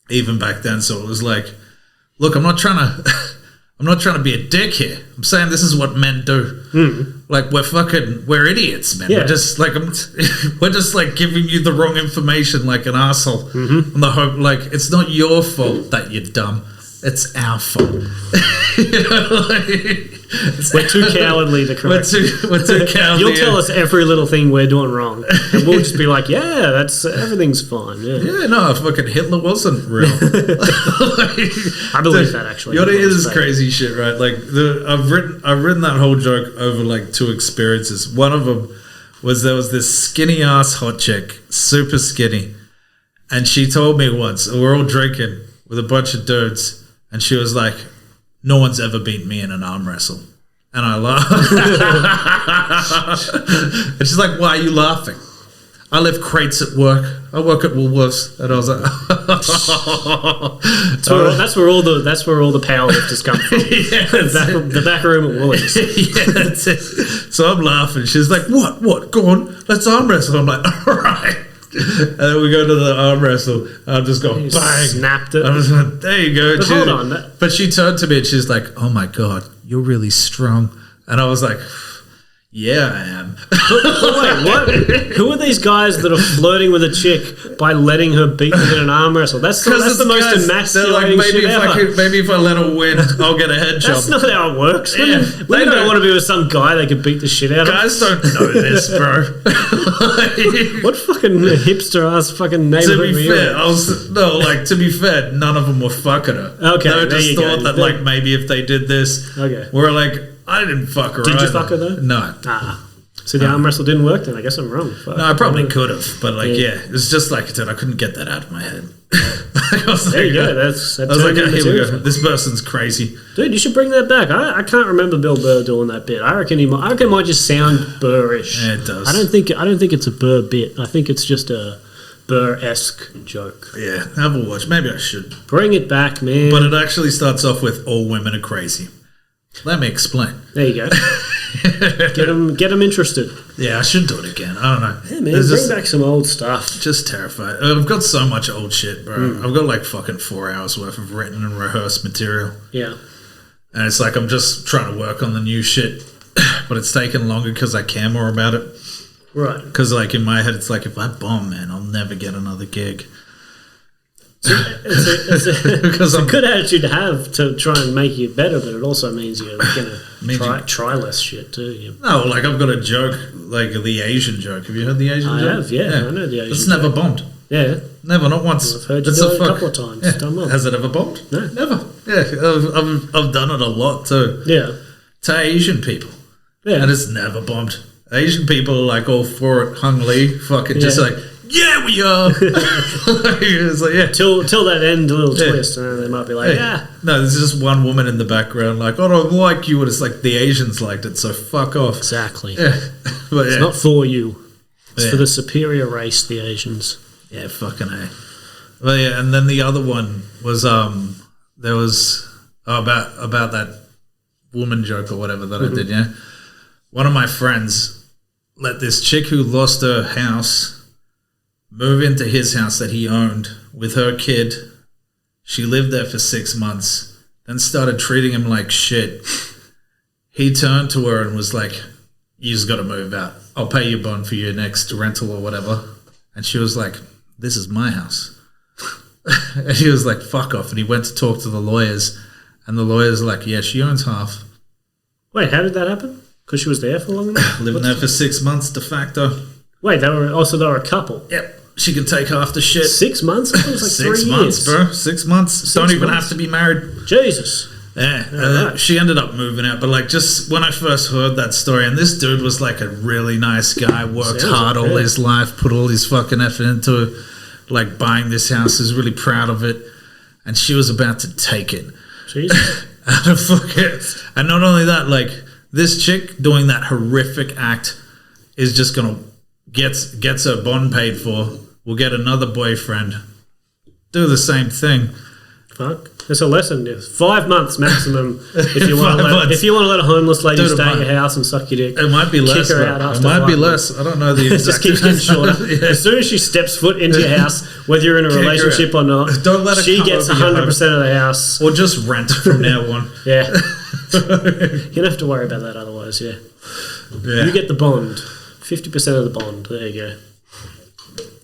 even back then. So it was like, look, I'm not trying to be a dick here. I'm saying this is what men do. Mm. Like we're idiots, man. Yeah. We're just like giving you the wrong information, like an asshole. Mm-hmm. And the hope, like it's not your fault that you're dumb. It's our fault. You know, like, We're too cowardly to correct. We're too cowardly. You'll tell us every little thing we're doing wrong, and we'll just be like, "Yeah, that's everything's fine." Yeah, Yeah, no, fucking Hitler wasn't real. I believe that actually. You want to hear this crazy shit, right? Like I've written that whole joke over like 2 experiences. One of them was there was this skinny ass hot chick, super skinny, and she told me once, we're all drinking with a bunch of dudes, and she was like, "No one's ever beat me in an arm wrestle." And I laughed. And she's like, "Why are you laughing?" "I lift crates at work. I work at Woolworths." And I was like, that's where all the powerlifters come from. Yeah, the back room at Woolies. yeah, that's it. So I'm laughing. She's like, What? Go on, let's arm wrestle." I'm like, "All right." And then we go to the arm wrestle. I've just got bang. Snapped it. I was like, "There you go." But hold on. But she turned to me and she's like, "Oh my God, you're really strong." And I was like, "Yeah, I am." But wait, what? Who are these guys that are flirting with a chick by letting her beat them in an arm wrestle? That's the most emasculating shit ever. Maybe if I let her win, I'll get a head job. That's not how it works. Yeah, Women don't want to be with some guy they could beat the shit out of. Guys don't know this, bro. What fucking hipster ass fucking neighborhood To be were you fair, in? to be fair, none of them were fucking her. Okay, They there just you thought go. that, like, maybe if they did this, Okay. we're like, I didn't fuck her. Did you either. fuck her though? No. So the arm wrestle didn't work then? I guess I'm wrong. Fuck. No, I probably could have, but it was just like I said, I couldn't get that out of my head. There you go. That I was like, turned here into we go. material. This person's crazy. Dude, you should bring that back. I can't remember Bill Burr doing that bit. I reckon it might just sound Burrish. Yeah, it does. I don't think it's a Burr bit. I think it's just a Burr-esque joke. Yeah, have a watch. Maybe I should. Bring it back, man. But it actually starts off with all women are crazy. Let me explain. There you go. Get them interested. Yeah, I should do it again. I don't know. Yeah, man, It's bring back some old stuff. just terrified. I've got so much old shit, bro. I've got like fucking 4 hours worth of written and rehearsed material. Yeah. And it's like I'm just trying to work on the new shit, but it's taking longer because I care more about it. Right. Because like in my head, it's like if I bomb, man, I'll never get another gig. It's a good attitude to have to try and make you better, but it also means you're going to try less shit too. Yeah. No, like I've got a joke, like the Asian joke. Have you heard the Asian joke? I have, yeah. I know the Asian It's never bombed. Yeah. Never, not once. I've heard you do it a couple of times. Yeah. Done well. Has it ever bombed? No. Never. Yeah, I've done it a lot too. Yeah. To Asian people. Yeah. And it's never bombed. Asian people are like all for it, Hung Lee, fucking just like, yeah, we are. It's like, yeah. Till that end little twist, and then they might be like, yeah. No, there's just one woman in the background like, I don't like you, and it's like the Asians liked it, so fuck off. Exactly. Yeah. But It's not for you. It's Yeah. for the superior race, the Asians. Yeah, fucking A. Well, yeah, and then the other one was there was about that woman joke or whatever that I did. Yeah, one of my friends let this chick who lost her house move into his house that he owned with her kid. She lived there for 6 months, then started treating him like shit. He turned to her and was like, "You just got to move out. I'll pay you bond for your next rental or whatever." And she was like, "This is my house." And he was like, "Fuck off." And he went to talk to the lawyers, and the lawyers were like, "Yeah, she owns half." Wait, how did that happen? Because she was there for long enough? Living there for 6 months de facto. Wait, they were a couple. Yep. She can take half the shit. 6 months? I thought it was like 6 3 months, years. bro. 6 months. Don't even have to be married. Jesus. Yeah. Right. She ended up moving out. But like just when I first heard that story, and this dude was like a really nice guy, worked Sounds hard like all it. his life, put all his fucking effort into like buying this house, is really proud of it. And she was about to take it. Jesus. Out of fucking. And not only that, like this chick doing that horrific act is just gonna gets her bond paid for, will get another boyfriend, do the same thing. Fuck. It's a lesson. 5 months maximum if you want 5 to months. let a homeless lady Dude, it stay at might- your house and suck your dick. It might be less. Kick her bro. out It after might be 5 months. less. I don't know the It just exact. keeps getting shorter. Yeah. As soon as she steps foot into your house, whether you're in a Kick her relationship out. or not, Don't let her she come gets over your 100% of the house. Or just rent from now on. Yeah. You don't have to worry about that otherwise, yeah. Yeah. You get the bond. 50% of the bond. There you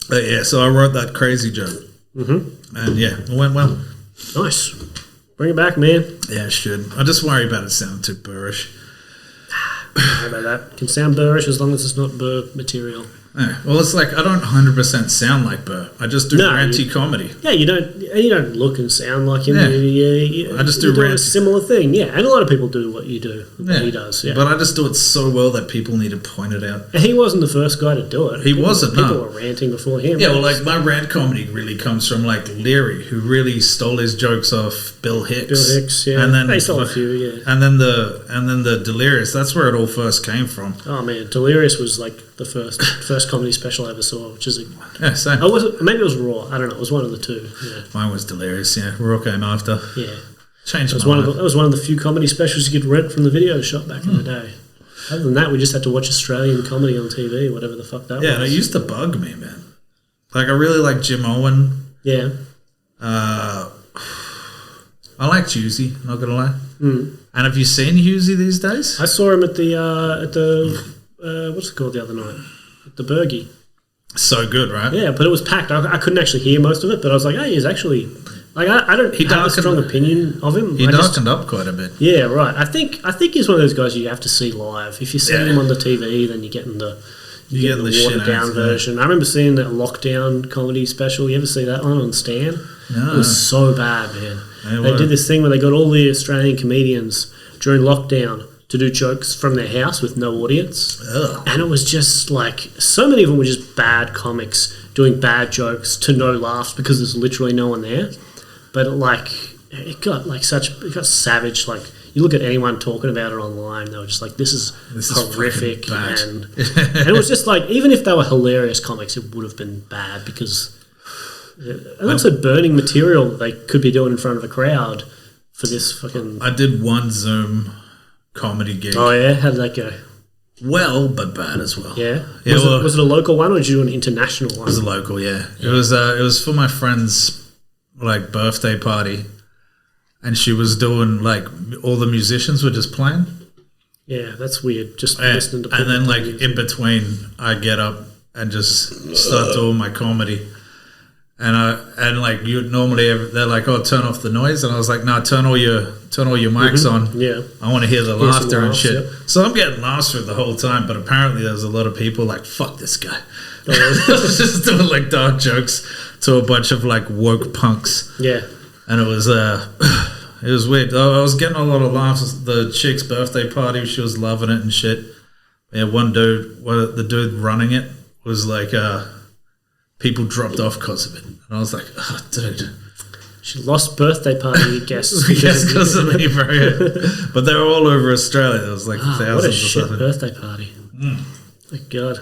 go. Yeah. So I wrote that crazy joke. Mm-hmm. And yeah, it went well. Nice. Bring it back, man. Yeah, it should. I just worry about it sounding too burrish. How about that? Can sound burrish as long as it's not burr material. Yeah. Well, it's like I don't 100% sound like Burr. I just do ranty comedy. Yeah, you don't look and sound like him. Yeah. I just do a similar thing. Yeah, and a lot of people do what you do. What he does. Yeah. But I just do it so well that people need to point it out. And he wasn't the first guy to do it. He wasn't. People were ranting before him. Yeah, well, like my rant comedy really comes from like Leary, who really stole his jokes off Bill Hicks. Yeah. And then they stole a few. Yeah. And then the Delirious. That's where it all first came from. Oh man, Delirious was like the first comedy special I ever saw, which is same. Maybe it was Raw. I don't know. It was one of the two. Yeah. Mine was Delirious. Yeah, Raw came after. Yeah, changed. That was one of the few comedy specials you could rent from the video shop back in the day. Other than that, we just had to watch Australian comedy on TV, whatever the fuck that was. Yeah, and it used to bug me, man. Like I really like Jim Owen. Yeah. I like Husey, not gonna lie. Mm. And have you seen Husey these days? I saw him at the what's it called the other night? At the Bergie. So good, right? Yeah, but it was packed. I couldn't actually hear most of it, but I was like, hey, he's actually like I don't have a strong opinion of him. He darkened up quite a bit. Yeah, right. I think he's one of those guys you have to see live. If you see him on the TV, then you're getting the watered down version. I remember seeing that lockdown comedy special. You ever see that one on Stan? No. It was so bad, man. They did this thing where they got all the Australian comedians during lockdown to do jokes from their house with no audience. Ugh. And it was just like, so many of them were just bad comics doing bad jokes to no laughs because there's literally no one there. But it got savage. Like, you look at anyone talking about it online, they were just like, this is horrific. And it was just like, even if they were hilarious comics, it would have been bad because... And also burning material that they could be doing in front of a crowd for this fucking... I did one Zoom comedy gig. Oh, yeah? How did that go? Well, but bad as well. Yeah? Was it a local one or did you do an international one? It was a local, yeah. It was for my friend's like birthday party, and she was doing like all the musicians were just playing. Yeah, that's weird. Just listening to people. And then like in between, I get up and just start doing my comedy. And like you normally they're like, oh, turn off the noise, and I was like, no, turn all your mics on. Yeah, I want to hear the laughter and shit. Yep. So I'm getting laughs through the whole time, but apparently there's a lot of people like, fuck this guy. I was just doing like dark jokes to a bunch of like woke punks. Yeah, and it was weird. I was getting a lot of laughs. The chick's birthday party, she was loving it and shit. Yeah, the dude running it was like, people dropped off because of it. And I was like, oh, dude. She lost birthday party guests. Yes, because of me, bro. Yeah. But they were all over Australia. There was like thousands what a or shit something. birthday party. Thank God.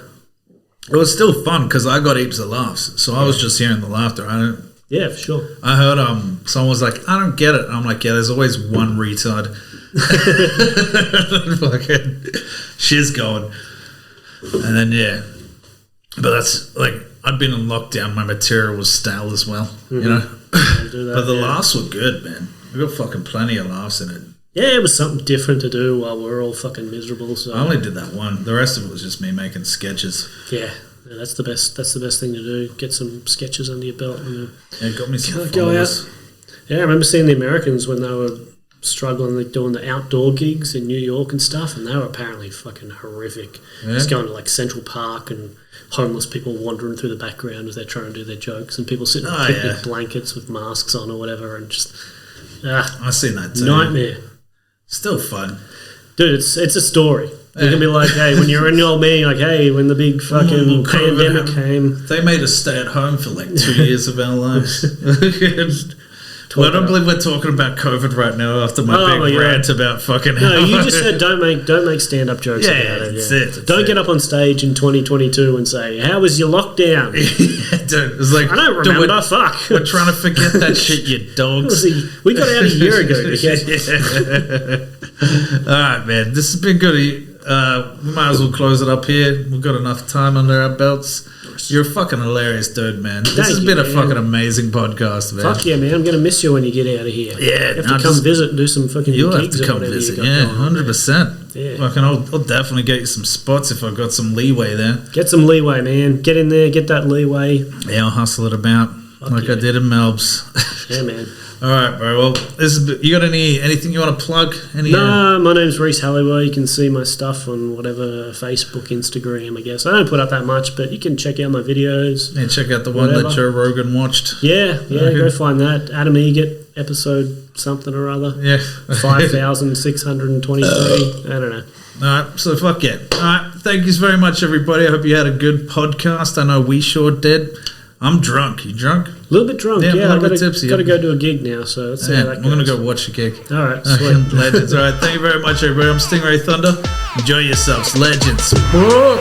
It was still fun because I got heaps of laughs. So I was just hearing the laughter. Yeah, for sure. I heard someone was like, I don't get it. And I'm like, yeah, there's always one retard. Fucking shit's going. And then, yeah. But that's like, I'd been in lockdown. My material was stale as well, you know. But the laughs were good, man. We got fucking plenty of laughs in it. Yeah, it was something different to do while we're all fucking miserable. So I only did that one. The rest of it was just me making sketches. Yeah, that's the best. That's the best thing to do. Get some sketches under your belt. And it got me some go out. Yeah, I remember seeing the Americans when they were struggling, like doing the outdoor gigs in New York and stuff, and they were apparently fucking horrific. Yeah. Just going to like Central Park and homeless people wandering through the background as they're trying to do their jokes, and people sitting on picnic blankets with masks on or whatever, and just I've seen that too. Nightmare. Still fun, dude. It's a story. You can be like, hey, when you're in your old man, you're like, hey, when the big fucking pandemic came, they made us stay at home for like 2 years of our lives. I don't believe we're talking about COVID right now after my big rant about fucking... No, you just said don't make stand-up jokes about it. That's it. Don't get up on stage in 2022 and say, how was your lockdown? Dude, it's like, I don't remember, fuck. We're trying to forget that shit, you dogs. We got out a year ago. All right, man. This has been good. We might as well close it up here. We've got enough time under our belts. You're a fucking hilarious dude, man. This has been a fucking amazing podcast, man. Fuck yeah, man. I'm going to miss you when you get out of here. Yeah. You have to come visit and do some fucking gigs. You'll have to come visit, 100%. Yeah. Fucking, I'll definitely get you some spots if I've got some leeway there. Get some leeway, man. Get in there, get that leeway. Yeah, I'll hustle it about I did in Melbs. Yeah, man. All right, bro. Well, you got anything you want to plug? No, my name's Rhys Halliwell. You can see my stuff on whatever Facebook, Instagram, I guess. I don't put up that much, but you can check out my videos. And check out the one that Joe Rogan watched. Yeah, go find that. Adam Egget, episode something or other. Yeah. 5,623. I don't know. All right, so fuck yeah. All right, thank you very much, everybody. I hope you had a good podcast. I know we sure did. I'm drunk. You drunk? A little bit drunk, yeah. I'm a little tipsy. Got to go do a gig now, so let's see how that goes. I'm going to go watch a gig. All right, sweet. Legends. All right, thank you very much, everybody. I'm Stingray Thunder. Enjoy yourselves. Legends. Whoa.